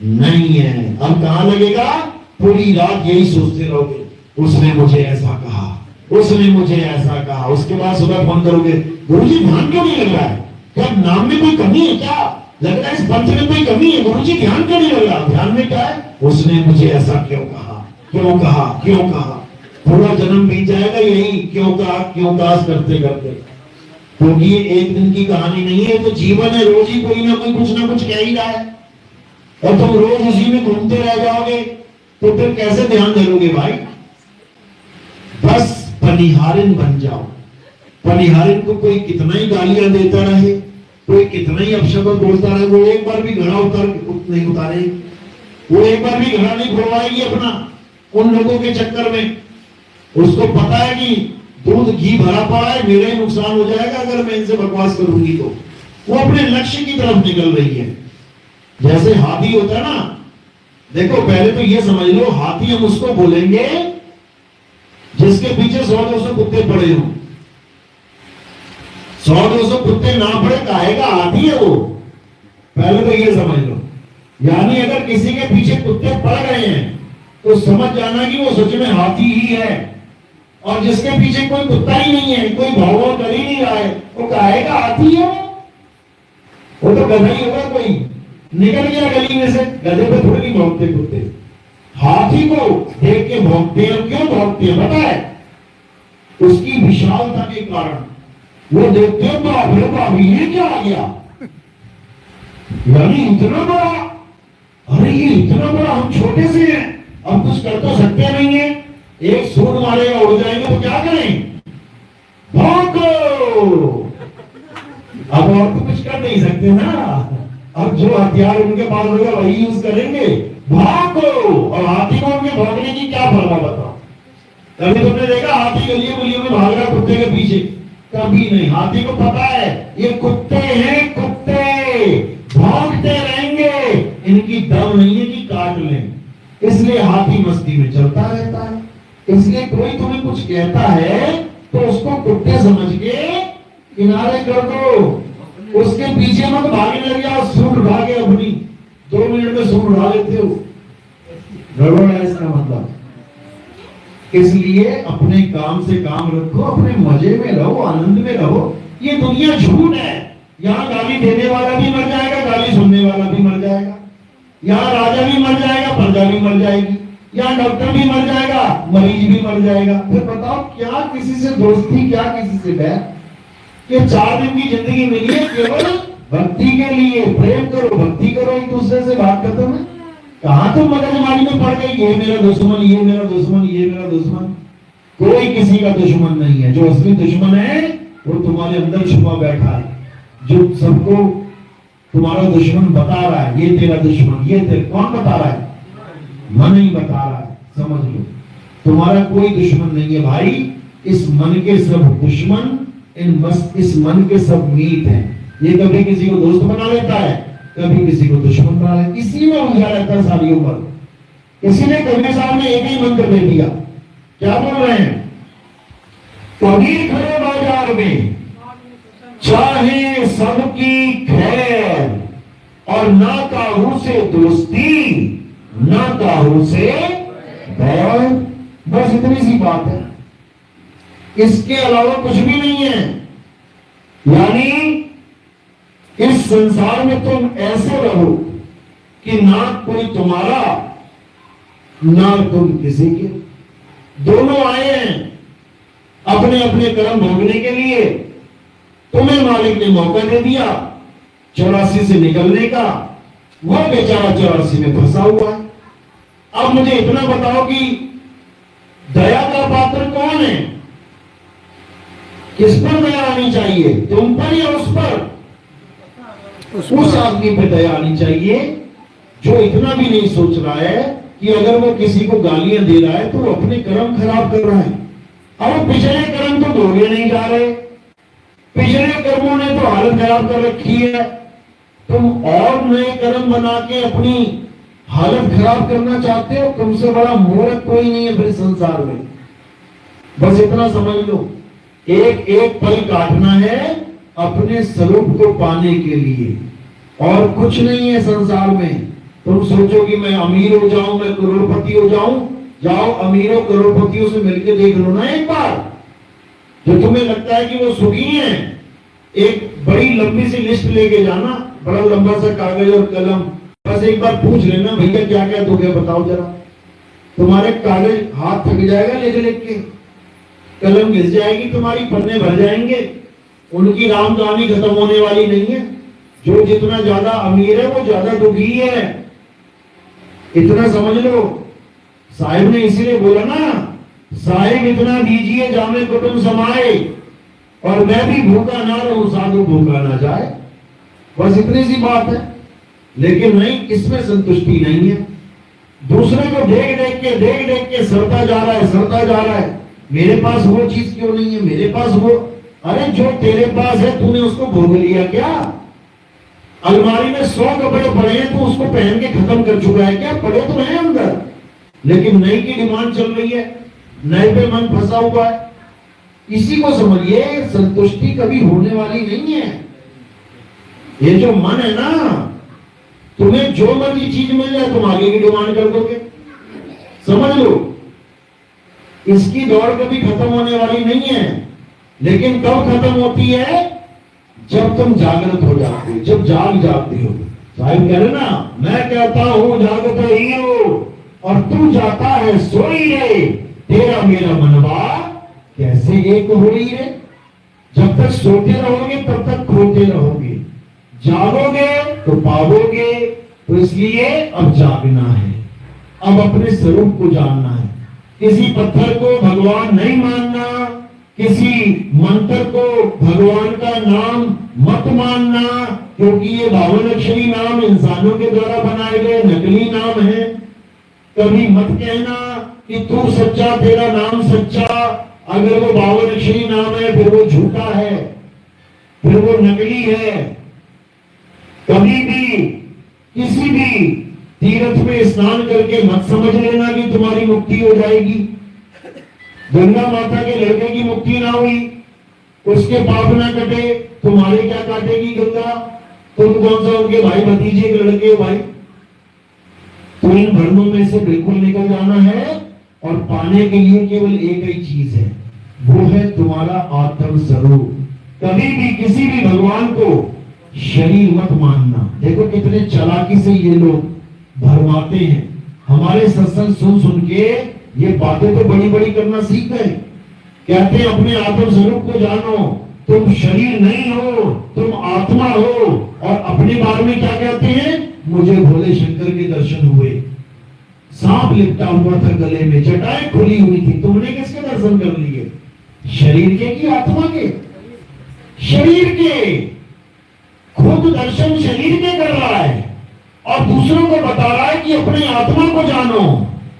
नहीं है। अब कहां लगेगा? पूरी रात यही सोचते रहोगे, उसने मुझे ऐसा कहा, उसने मुझे ऐसा कहा। उसके बाद सुबह फोन करोगे, गुरुजी ध्यान क्यों नहीं लग रहा है? क्या नाम में कोई कमी है? क्या लग रहा है इस पंथ में कोई कमी है? गुरुजी ध्यान क्यों नहीं लग रहा? ध्यान में क्या है? उसने मुझे ऐसा क्यों कहा, क्यों कहा, क्यों कहा। पूरा जन्म बीत जाएगा यही क्यों कहा करते करते। क्योंकि ये एक दिन की कहानी नहीं है, तो जीवन है, रोज ही कोई ना कोई कुछ ना कुछ कह ही रहा है और तुम रोज उसी में घूमते रह जाओगे तो फिर कैसे ध्यान धरोगे भाई? बस पनिहारिन बन जाओ। पनिहारिन को कोई कितना ही गालियां देता रहे, कोई कितना ही अपशब्द बोलता रहे, वो एक बार भी घड़ा नहीं उतारे, वो एक बार भी घड़ा नहीं खुलवाएगी अपना उन लोगों के चक्कर में। उसको पता है कि दूध घी भरा पड़ा है, मेरा ही नुकसान हो जाएगा अगर मैं इनसे बकवास करूंगी। तो वो अपने लक्ष्य की तरफ निकल रही है। जैसे हाथी होता है ना, देखो पहले तो ये समझ लो, हाथी हम उसको बोलेंगे जिसके पीछे 100-200 कुत्ते पड़े हों। 100-200 कुत्ते ना पड़े काहेगा हाथी है वो, पहले तो ये समझ लो। यानी अगर किसी के पीछे कुत्ते पड़ गए हैं तो समझ जाना कि वो सच में हाथी ही है। और जिसके पीछे कोई कुत्ता ही नहीं है, कोई भाव कर ही नहीं रहा है, वो काहेगा हाथी है। वो तो गधा ही होगा, कोई निकल गया गली में से। गधे पे थोड़ी नहीं भौंकते कुत्ते, हाथी को देख के भौंकते हैं। क्यों भौंकते हैं पता है? उसकी विशालता के कारण। वो देखते हैं बाप रे बाप ये क्या आ गया, यानी इतना बड़ा, अरे ये इतना बड़ा, हम छोटे से हैं, अब कुछ कर तो सकते नहीं है। एक सूट मारेगा उड़ जाएंगे तो क्या करें? भौंको। अब और तो कुछ कर नहीं सकते ना, अब जो हथियार उनके पास होगा वही यूज करेंगे। भागो। और हाथी को उनके भागने की क्या परवाह बताओ? कभी तुमने देखा हाथी गलियों गलियों में भाग रहा कुत्ते के पीछे? कभी नहीं। हाथी को पता है ये कुत्ते हैं, कुत्ते भागते रहेंगे, इनकी दम नहीं है कि काट लें। इसलिए हाथी मस्ती में चलता रहता है। इसलिए कोई तुम्हें कुछ कहता है तो उसको कुत्ते समझ के किनारे कर दो, उसके पीछे मत भागने लग जाओ, सूट भागे अपनी। 2 मिनट में सूर उड़ा लेते हो, गड़बड़ है इसका मतलब। इसलिए अपने काम से काम रखो, अपने मजे में रहो, आनंद में रहो। ये दुनिया झूठ है, यहाँ गाली देने वाला भी मर जाएगा, गाली सुनने वाला भी मर जाएगा, यहाँ राजा भी मर जाएगा, प्रजा भी मर जाएगी, यहाँ डॉक्टर भी मर जाएगा, मरीज भी मर जाएगा। फिर बताओ क्या किसी से दोस्ती, क्या किसी से बैर? ये 4 दिन की जिंदगी मिली है केवल भक्ति के लिए। प्रेम करो, भक्ति करो, एक दूसरे से बात खत्म है। कहां तुम मगजमारी में पड़ गए, ये मेरा दुश्मन, ये मेरा दुश्मन, ये मेरा दुश्मन। कोई किसी का दुश्मन नहीं है। जो असली दुश्मन है वो तुम्हारे अंदर छुपा बैठा है, जो सबको तुम्हारा दुश्मन बता रहा है। ये तेरा दुश्मन, ये तेरे, कौन बता रहा है? मन ही बता रहा है। समझ लो, तुम्हारा कोई दुश्मन नहीं है भाई। इस मन के सब दुश्मन, इस मन के सब मीत हैं। ये कभी किसी को दोस्त बना लेता है, कभी किसी को दुश्मन बना लेता है। इसी में उलझा रहता है सारी उम्र। इसीलिए कबीर साहब ने एक ही मंत्र दे दिया। क्या बोल रहे हैं? कबीर खड़े बाजार में चाहे सबकी खैर और ना काहू से दोस्ती, ना काहू से बैर। बस इतनी सी बात है, इसके अलावा कुछ भी नहीं है। यानी इस संसार में तुम ऐसे रहो कि ना कोई तुम्हारा, ना तुम किसी के। दोनों आए हैं अपने अपने कर्म भोगने के लिए। तुम्हें मालिक ने मौका दे दिया 84 से निकलने का, वह बेचारा 84 में फंसा हुआ है। अब मुझे इतना बताओ कि दया का पात्र कौन है? किस पर दया आनी चाहिए, तुम पर या उस पर? उस आदमी पे दया आनी चाहिए जो इतना भी नहीं सोच रहा है कि अगर वो किसी को गालियां दे रहा है तो वो अपने कर्म खराब कर रहा है। अब पिछले कर्म तो धोने नहीं जा रहे, पिछले कर्मों ने तो हालत खराब कर रखी है। तुम और नए कर्म बना के अपनी हालत खराब करना चाहते हो? तुमसे बड़ा मूर्ख कोई नहीं है फिर संसार में। बस इतना समझ लो, एक एक पल काटना है अपने स्वरूप को पाने के लिए, और कुछ नहीं है संसार में। तुम सोचो कि मैं अमीर हो जाऊं, मैं करोड़पति हो जाऊं। जाओ अमीरों करोड़पतियों से मिलकर देख लो ना एक बार। जो तुम्हें लगता है कि वो सुखी हैं, एक बड़ी लंबी सी लिस्ट लेके जाना, बड़ा लंबा सा कागज और कलम, बस एक बार पूछ लेना भैया क्या क्या दोगे बताओ जरा। तुम्हारे कागज हाथ थक जाएगा लिख के, कलम घिस जाएगी तुम्हारी, पन्ने भर जाएंगे। उनकी राम कहानी खत्म होने वाली नहीं है। जो जितना ज्यादा अमीर है वो ज्यादा दुखी है, इतना समझ लो। साहिब ने इसीलिए बोला ना, साहिब इतना दीजिए जामे कुटुंब समाए, और मैं भी भूखा ना रहूं साधु भूखा ना जाए। बस इतनी सी बात है। लेकिन नहीं, इसमें संतुष्टि नहीं है। दूसरे को देख देख के सड़ता जा रहा है, सड़ता जा रहा है। मेरे पास वो चीज क्यों नहीं है, मेरे पास वो। अरे जो तेरे पास है तूने उसको भोग लिया क्या? अलमारी में 100 कपड़े पड़े हैं, तो उसको पहन के खत्म कर चुका है क्या? पड़े तो हैं अंदर, लेकिन नई की डिमांड चल रही है, नए पे मन फंसा हुआ है। इसी को समझिए, संतुष्टि कभी होने वाली नहीं है। ये जो मन है ना, तुम्हें जो मर्जी चीज मिल जाए तुम आगे की डिमांड कर दोगे। समझ लो, इसकी दौड़ कभी खत्म होने वाली नहीं है। लेकिन कब खत्म होती है? जब तुम जागृत हो जाते हो, जब जाग जाते हो। साहिब कह रहे ना, मैं कहता हूं जागत ही हो और तू जाता है सोई रे, तेरा मेरा मनवा कैसे एक होई रे। जब तक सोते रहोगे तब तक खोते रहोगे, जागोगे तो पाओगे। तो इसलिए अब जागना है, अब अपने स्वरूप को जानना है। किसी पत्थर को भगवान नहीं मानना, किसी मंत्र को भगवान का नाम मत मानना, क्योंकि ये 52 अक्षरी नाम इंसानों के द्वारा बनाए गए नकली नाम है। कभी मत कहना कि तू सच्चा, तेरा नाम सच्चा। अगर वो 52 अक्षरी नाम है फिर वो झूठा है, फिर वो नकली है। कभी भी किसी भी तीर्थ में स्नान करके मत समझ लेना कि तुम्हारी मुक्ति हो जाएगी। गंगा माता के लड़के की मुक्ति ना हुई, उसके पाप ना कटे, तुम्हारे क्या काटेगी गंगा? तुम कौन सा उनके भाई भतीजे के लड़के हो भाई? तो इन भ्रमों में से बिल्कुल निकल जाना है और पाने के लिए केवल एक ही चीज है, वो है तुम्हारा आत्म स्वरूप। कभी भी किसी भी भगवान को शरीर मत मानना। देखो कितने चालाकी से ये लोग भरमाते हैं। हमारे सत्संग सुन सुन के ये बातें तो बड़ी बड़ी करना सीख गए। कहते हैं अपने आत्म स्वरूप को जानो, तुम शरीर नहीं हो, तुम आत्मा हो। और अपने बारे में क्या कहते हैं, मुझे भोले शंकर के दर्शन हुए, सांप लिपटा हुआ था गले में, जटाएं खुली हुई थी। तुमने किसके दर्शन कर लिए, शरीर के कि आत्मा के? शरीर के। खुद दर्शन शरीर के कर रहा है और दूसरों को बता रहा है कि अपने आत्मा को जानो,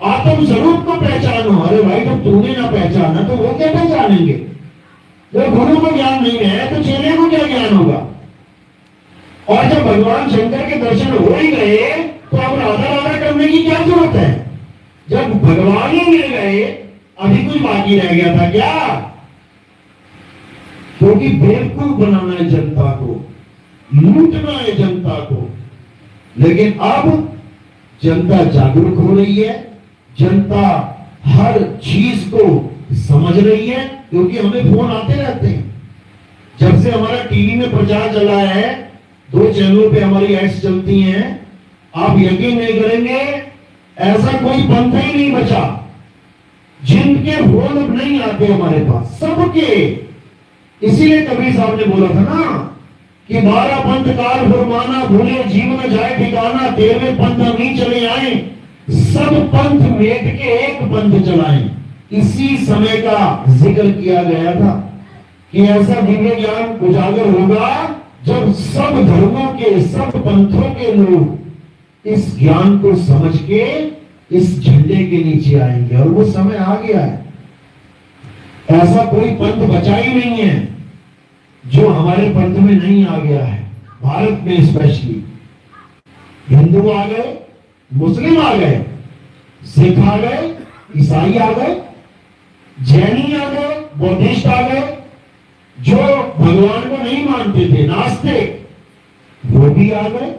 आत्म स्वरूप को पहचानो। अरे भाई जब तूने ना पहचाना तो वो क्या पहचानेंगे? जब गुरु को ज्ञान नहीं है तो चेले को क्या ज्ञान होगा? और जब भगवान शंकर के दर्शन हो ही गए तो अब राधा राधा करने की क्या जरूरत है? जब भगवान ही मिल गए अभी कुछ बाकी रह गया था क्या? क्योंकि बेवकूफ बनाना है जनता को, लूटना है जनता को। लेकिन अब जनता जागरूक हो रही है, जनता हर चीज को समझ रही है, क्योंकि हमें फोन आते रहते हैं। जब से हमारा टीवी में प्रचार चला है, 2 चैनलों पे हमारी एड्स चलती हैं, आप यकीन नहीं करेंगे ऐसा कोई पंथ ही नहीं बचा जिनके फोन अब नहीं आते हमारे पास, सबके। इसीलिए कबीर साहब ने बोला था ना कि 12 पंथ काल फरमाना, भूले जीवन जाए ठिकाना, 13वें पंथ नहीं चले आए, सब पंथ मेट के एक पंथ चलाएं। इसी समय का जिक्र किया गया था कि ऐसा दिव्य ज्ञान उजागर होगा जब सब धर्मों के, सब पंथों के लोग इस ज्ञान को समझ के इस झंडे के नीचे आएंगे। और वो समय आ गया है। ऐसा कोई पंथ बचा ही नहीं है जो हमारे पंथ में नहीं आ गया है। भारत में स्पेशली हिंदू आ गए, मुस्लिम आ गए, सिख आ गए, ईसाई आ गए, जैनी आ गए, बौद्धिस्ट आ गए। जो भगवान को नहीं मानते थे, नास्तिक, वो भी आ गए,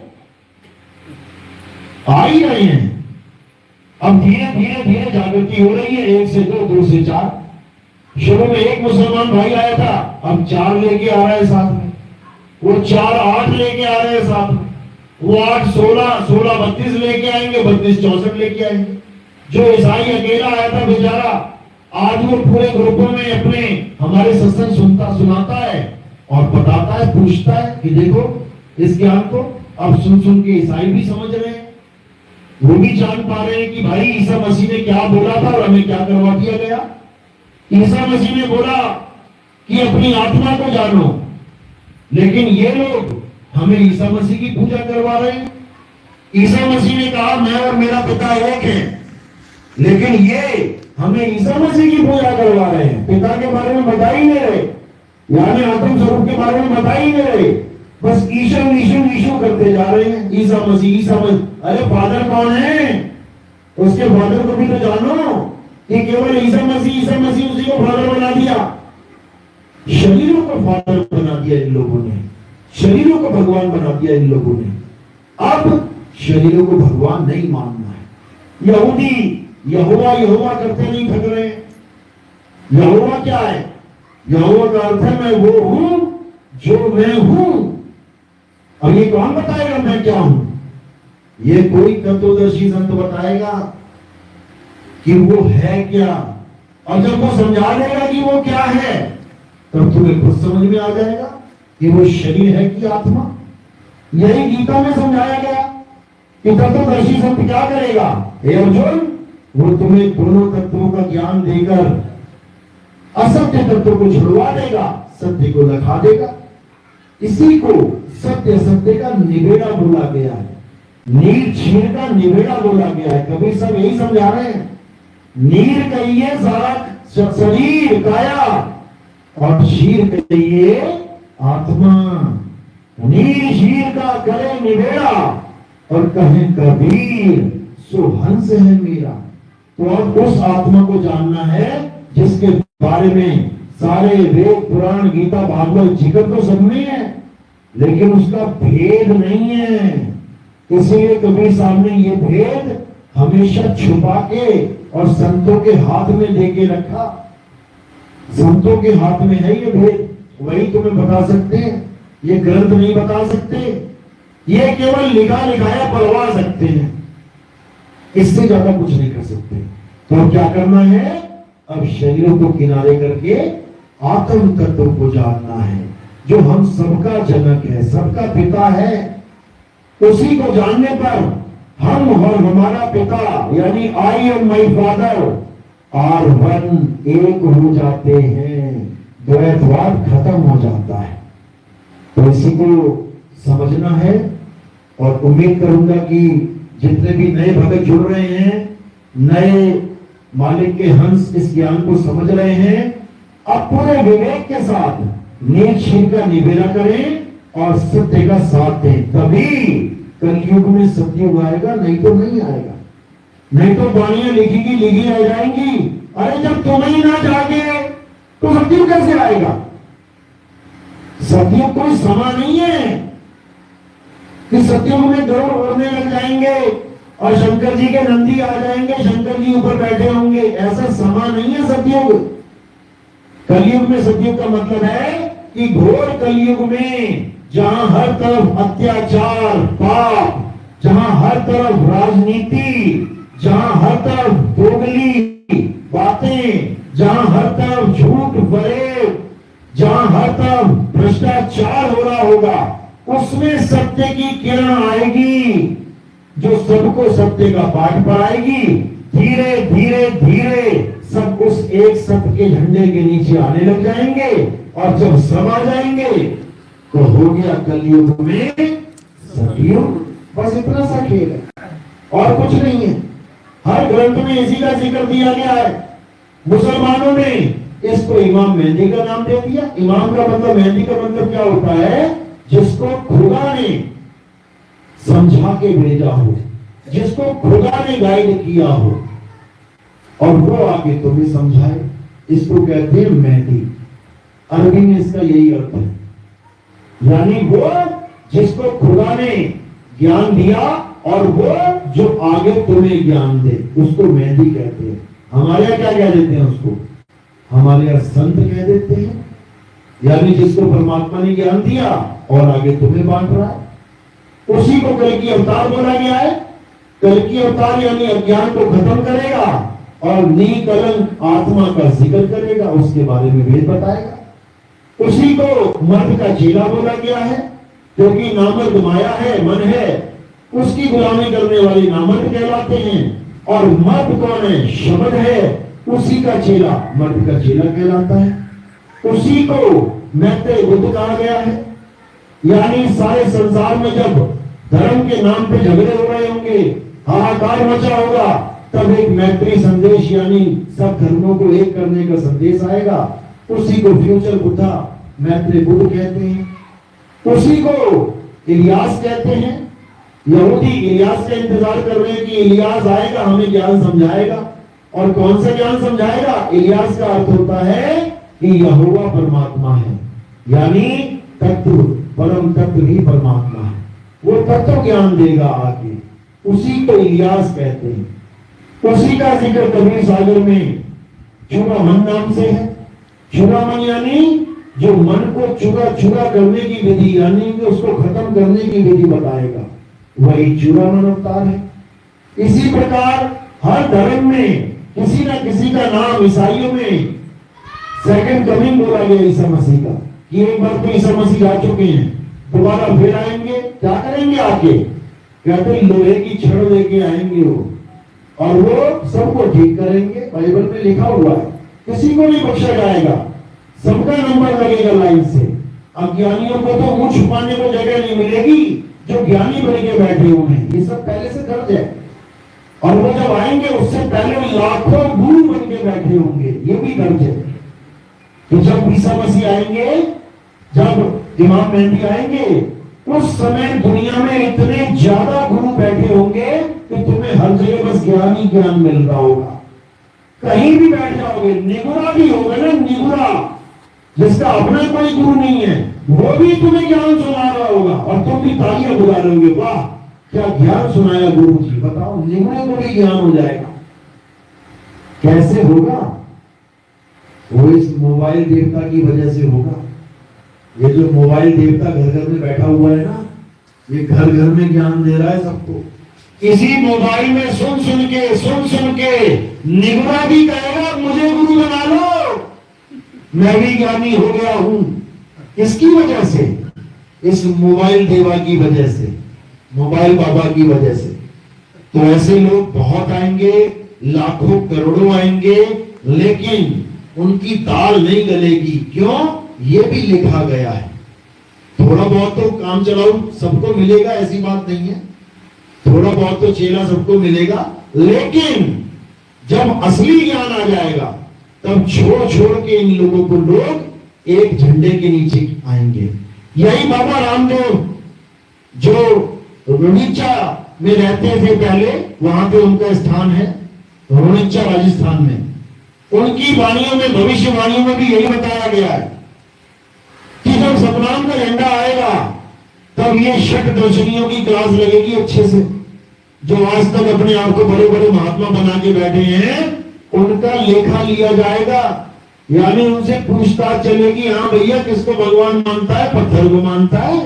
आ ही रहे हैं। अब धीरे धीरे धीरे जागृति हो रही है। 1 से 2, 2 से 4। शुरू में 1 मुसलमान भाई आया था, अब 4 लेके आ रहा है साथ में। वो 4 8 लेके आ रहे हैं साथ में। वो 8 16 16 32 लेके आएंगे, 32 64 लेके आएंगे। जो ईसाई अकेला आया था बेचारा, आज वो पूरे ग्रुपों में अपने हमारे सत्संग सुनाता है और बताता है, पूछता है कि देखो इस ज्ञान को। अब सुन सुन के ईसाई भी समझ रहे हैं, वो भी जान पा रहे हैं कि भाई ईसा मसीह ने क्या बोला था और हमें क्या करवा दिया गया। ईसा मसीह ने बोला कि अपनी आत्मा को जानो, लेकिन ये लोग हमें ईसा मसीह की पूजा करवा रहे हैं। ईसा मसीह ने कहा मैं और मेरा पिता एक है, लेकिन ये हमें ईसा मसीह की पूजा करवा रहे हैं। पिता के बारे में बता ही नहीं रहे, यानी आत्म स्वरूप के बारे में बता ही नहीं रहे, बस ईशु ईशु ईशु करते जा रहे हैं। ईसा मसीह, ईसा मसीह। अरे फादर कौन है? उसके फादर को भी तो जानो कि केवल ईसा मसीह उसी को फादर बना दिया। शरीरों को फादर बना दिया इन लोगों ने, शरीरों को भगवान बना दिया इन लोगों ने। अब शरीरों को भगवान नहीं मानना है। यहूदी यहोवा यहोवा करते नहीं थक रहे। यहोवा क्या है? यहोवा का अर्थ है मैं वो हूं जो मैं हूं। और ये कौन बताएगा मैं क्या हूं? ये कोई तत्वदर्शी संत बताएगा कि वो है क्या। और जब वो समझा देगा कि वो क्या है, तब तुम्हें खुद समझ में आ जाएगा कि वो शरीर है कि आत्मा। यही गीता में समझाया गया कि तत्वदर्शी संत क्या करेगा? हे अर्जुन, वो तुम्हें दोनों तत्वों का ज्ञान देकर असत्य तत्व को छुड़वा देगा, सत्य को दिखा देगा। इसी को सत्य सत्य का निबेड़ा बोला गया है, नीर क्षीर का निबेड़ा बोला गया है। कबीर सब यही समझा रहे हैं। नीर कहिए सारा शरीर काया और क्षीर कहिए आत्मा। नीर क्षीर का करे निबेड़ा और कहे कबीर सो हंस है मेरा। तो अब उस आत्मा को जानना है जिसके बारे में सारे वेद पुराण गीता भागवत जिक्र तो सब में है, लेकिन उसका भेद नहीं है। इसलिए कबीर साहब ने ये भेद हमेशा छुपा के और संतों के हाथ में देके रखा। संतों के हाथ में है ये भेद, वही तुम्हें बता सकते हैं, ये ग्रंथ नहीं बता सकते, ये केवल लिखा लिखाया पढ़वा सकते हैं, इससे ज्यादा कुछ नहीं कर सकते। तो अब क्या करना है, अब शरीरों को किनारे करके आत्म तत्व को जानना है, जो हम सबका जनक है, सबका पिता है। उसी को जानने पर हम और हमारा पिता यानी I and my father are one, एक हो जाते हैं, द्वैतवाद खत्म हो जाता है। तो इसी को समझना है और उम्मीद करूंगा कि जितने भी नए भक्त जुड़ रहे हैं, नए मालिक के हंस इस ज्ञान को समझ रहे हैं, अब पूरे विवेक के साथ नीच शील का निवेदन करें और सत्य का साथ दें, तभी कलयुग में सत्युग आएगा, नहीं तो नहीं आएगा। नहीं तो वाणियां लिखी रह जाएंगी। अरे जब तुम ही ना जागे तो सत्युग कैसे आएगा? सत्युग कोई समा नहीं है कि सत्युग में गरुड़ उड़ने लग जाएंगे और शंकर जी के नंदी आ जाएंगे, शंकर जी ऊपर बैठे होंगे, ऐसा समा नहीं है सत्युग। कलयुग में सत्युग का मतलब है कि घोर कलयुग में जहां हर तरफ अत्याचार, पाप, जहां हर तरफ राजनीति, जहां हर तरफ दोगली बातें, जहां हर तरफ झूठ फरेब, जहां हर तरफ भ्रष्टाचार हो रहा होगा, उसमें सत्य की किरण आएगी जो सबको सत्य का पाठ पढ़ाएगी। धीरे धीरे धीरे सब उस एक सत्य के झंडे के नीचे आने लग जाएंगे और जब सब आ जाएंगे तो हो गया कलयुग में सतयुग। बस इतना सा खेल है और कुछ नहीं है। हर ग्रंथ में इसी का जिक्र दिया गया है। मुसलमानों ने इसको इमाम मेहंदी का नाम दे दिया। इमाम का मतलब, मेहंदी का मतलब क्या होता है? जिसको खुदा ने समझा के भेजा हो, जिसको खुदा ने गाइड किया हो और वो आगे तुम्हें समझाए, इसको कहते हैं मेहंदी। अरबी में इसका यही अर्थ है, यानी वो जिसको खुदा ने ज्ञान दिया और वो जो आगे तुम्हें ज्ञान दे, उसको मेहंदी कहते हैं। हमारे यहाँ क्या कह देते हैं उसको? हमारे यहाँ संत कह देते हैं, यानी जिसको परमात्मा ने ज्ञान दिया और आगे तुम्हें बांट रहा है, उसी को कल की अवतार बोला गया है। कल की अवतार यानी अज्ञान को खत्म करेगा और निकलंक आत्मा का जिक्र करेगा, उसके बारे में वेद बताएगा। उसी को मर्द का चेला बोला गया है, क्योंकि नामर्द माया है, मन है, उसकी गुलामी करने वाले नामर्द कहलाते हैं। और मर्द कौन है? शब्द है, उसी का चेला मर्द का चेला कहलाता है। उसी को मैत्रेय बुद्ध कहा गया है। यानी सारे संसार में जब धर्म के नाम पे झगड़े हो रहे होंगे, हाहाकार मचा होगा, तब एक मैत्री संदेश यानी सब धर्मों को एक करने का संदेश आएगा। उसी को फ्यूचर बुद्धा, मैत्रेय बुद्ध कहते हैं। उसी को इलियास कहते हैं। यहूदी इलियास का इंतजार कर रहे हैं कि इलियास आएगा, हमें ज्ञान समझाएगा। और कौन सा ज्ञान समझाएगा? इलियास का अर्थ होता है कि यहोवा परमात्मा है, यानी तत्व, परम तत्व ही परमात्मा है। वो तत्व ज्ञान देगा आगे, उसी को इलियास कहते हैं। उसी का जिक्र कबीर सागर में चूड़ामन नाम से है। चूड़ामन यानी जो मन को चूड़ा करने की विधि, यानी कि उसको खत्म करने की विधि बताएगा, वही चूड़ामन अवतार है। इसी प्रकार हर धर्म में किसी न किसी का नाम, ईसाइयों में सेकंड कमिंग बोला गया ईसा मसीह का, कि एक बार तो ईसा मसीह जा चुके हैं, दोबारा फिर आएंगे। क्या करेंगे आके? कहते लोहे की छड़ लेके आएंगे वो, और वो सबको ठीक करेंगे। बाइबल में लिखा हुआ है, किसी को नहीं बख्शा जाएगा, सबका नंबर लगेगा लाइन से। अज्ञानियों को तो मुंह छुपाने को जगह नहीं मिलेगी, जो ज्ञानी बन के बैठे हुए हैं। ये सब पहले से दर्ज है। और वो जब आएंगे उससे पहले लाखों गुरु बन के बैठे होंगे, ये भी दर्ज है। तो जब ईसा मसीह आएंगे, जब इमाम मेहंदी आएंगे, उस समय दुनिया में इतने ज्यादा गुरु बैठे होंगे कि तुम्हें हर जगह बस ज्ञान ही ज्ञान मिल रहा होगा। कहीं भी बैठ जाओगे, निगुरा भी होगा ना, निगुरा जिसका अपना कोई गुरु नहीं है, वो भी तुम्हें ज्ञान सुना रहा होगा और तुम भी तालियां बुला रहे होगे, वाह क्या ज्ञान सुनाया गुरु जी, बताओ, निगुड़े गुड़ी ज्ञान हो जाएगा। कैसे होगा? वो इस मोबाइल देवता की वजह से होगा। ये जो मोबाइल देवता घर घर में बैठा हुआ है ना, ये घर घर में ज्ञान दे रहा है सबको। इसी मोबाइल में सुन सुन के निगुड़ा भी कहेगा मुझे गुरु बना लो, मैं भी ज्ञानी हो गया हूं। इसकी वजह से, इस मोबाइल देवा की वजह से, मोबाइल बाबा की वजह से। तो ऐसे लोग बहुत आएंगे, लाखों करोड़ों आएंगे, लेकिन उनकी दाल नहीं गलेगी। क्यों? ये भी लिखा गया है। थोड़ा बहुत तो काम चलाओ सबको मिलेगा, ऐसी बात नहीं है। थोड़ा बहुत तो चेला सबको मिलेगा, लेकिन जब असली ज्ञान आ जाएगा तब छोड़ छोड़ के इन लोगों को लोग एक झंडे के नीचे आएंगे। यही बाबा रामदेव जो रुणिचा में रहते थे पहले, वहां पे उनका स्थान है, रुणिचा राजस्थान में। उनकी वाणियों में, भविष्यवाणियों में भी यही बताया गया है कि जब सतनाम का झंडा आएगा तब ये षट दर्शनियों की क्लास लगेगी अच्छे से। जो आज तक अपने आप को बड़े बड़े महात्मा बना के बैठे हैं, उनका लेखा लिया जाएगा। यानी उनसे पूछताछ चलेगी, हाँ भैया किसको भगवान मानता है? पत्थर को मानता है?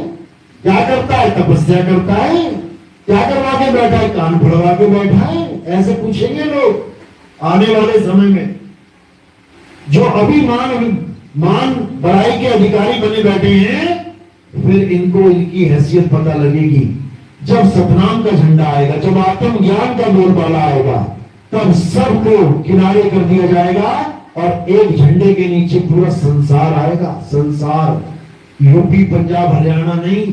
क्या करता है? तपस्या करता है? क्या करवा के बैठा है? कान फड़वा के बैठा है? ऐसे पूछेंगे लोग आने वाले समय में। जो अभी मान बड़ाई के अधिकारी बने बैठे हैं, फिर इनको इनकी हैसियत पता लगेगी जब सतनाम का झंडा आएगा, जब आत्मज्ञान का बोलबाला आएगा, तब सबको किनारे कर दिया जाएगा और एक झंडे के नीचे पूरा संसार आएगा। संसार, यूपी पंजाब हरियाणा नहीं,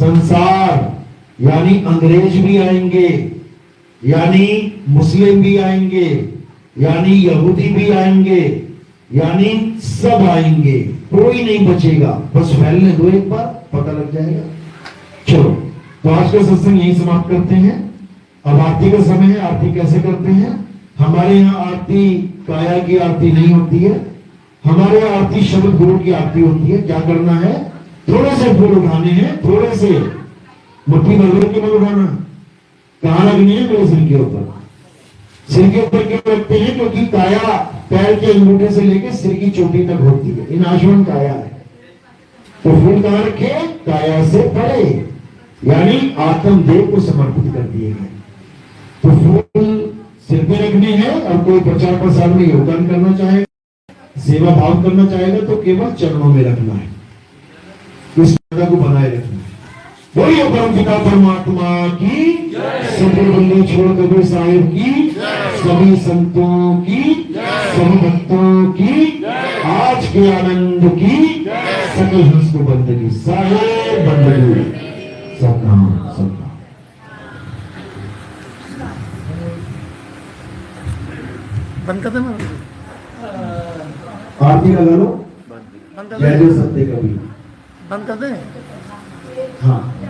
संसार। यानी अंग्रेज भी आएंगे, यानी मुस्लिम भी आएंगे, यानी यहूदी भी आएंगे, यानी सब आएंगे, कोई नहीं बचेगा। बस फैलने दो, एक बार पता लग जाएगा। चलो, तो आज का सत्संग यही समाप्त करते हैं। अब आरती का समय है। आरती कैसे करते हैं? हमारे यहाँ आरती काया की आरती नहीं होती है, हमारे यहाँ आरती शब्द गुरु की आरती होती है। क्या करना है? थोड़े से फूल उठाने हैं, थोड़े से, मुट्ठी भर के मत उठाना। कहाँ लगने हैं? मेरे सिर के ऊपर। सिर के ऊपर क्यों रखते हैं? क्योंकि काया पैर के अंगूठे से लेकर सिर की चोटी तक होती है, इन आश्रम काया है। तो फूल कहाँ रखे? काया से परे, यानी आत्मदेव को समर्पित कर दिए गए। तो फूल सिर पे रखने हैं, और कोई प्रचार प्रसार में योगदान करना चाहेगा, सेवा भाव करना चाहेगा, तो केवल चरणों में रखना है, इस जगह को बनाए रखना है। बोलिए परम पिता परमात्मा की, सभी बंदे छोड़ कबीर साहिब की, सभी संतों की, सभी भक्तों की, आज के आनंद की, सकल हंस को बंदगी साहेब बंदगी सतनाम सतनाम। बंद कर देना, आरती लगा लो, बंद कर जय जय सत्य कबीर। बंद कर दे। हाँ।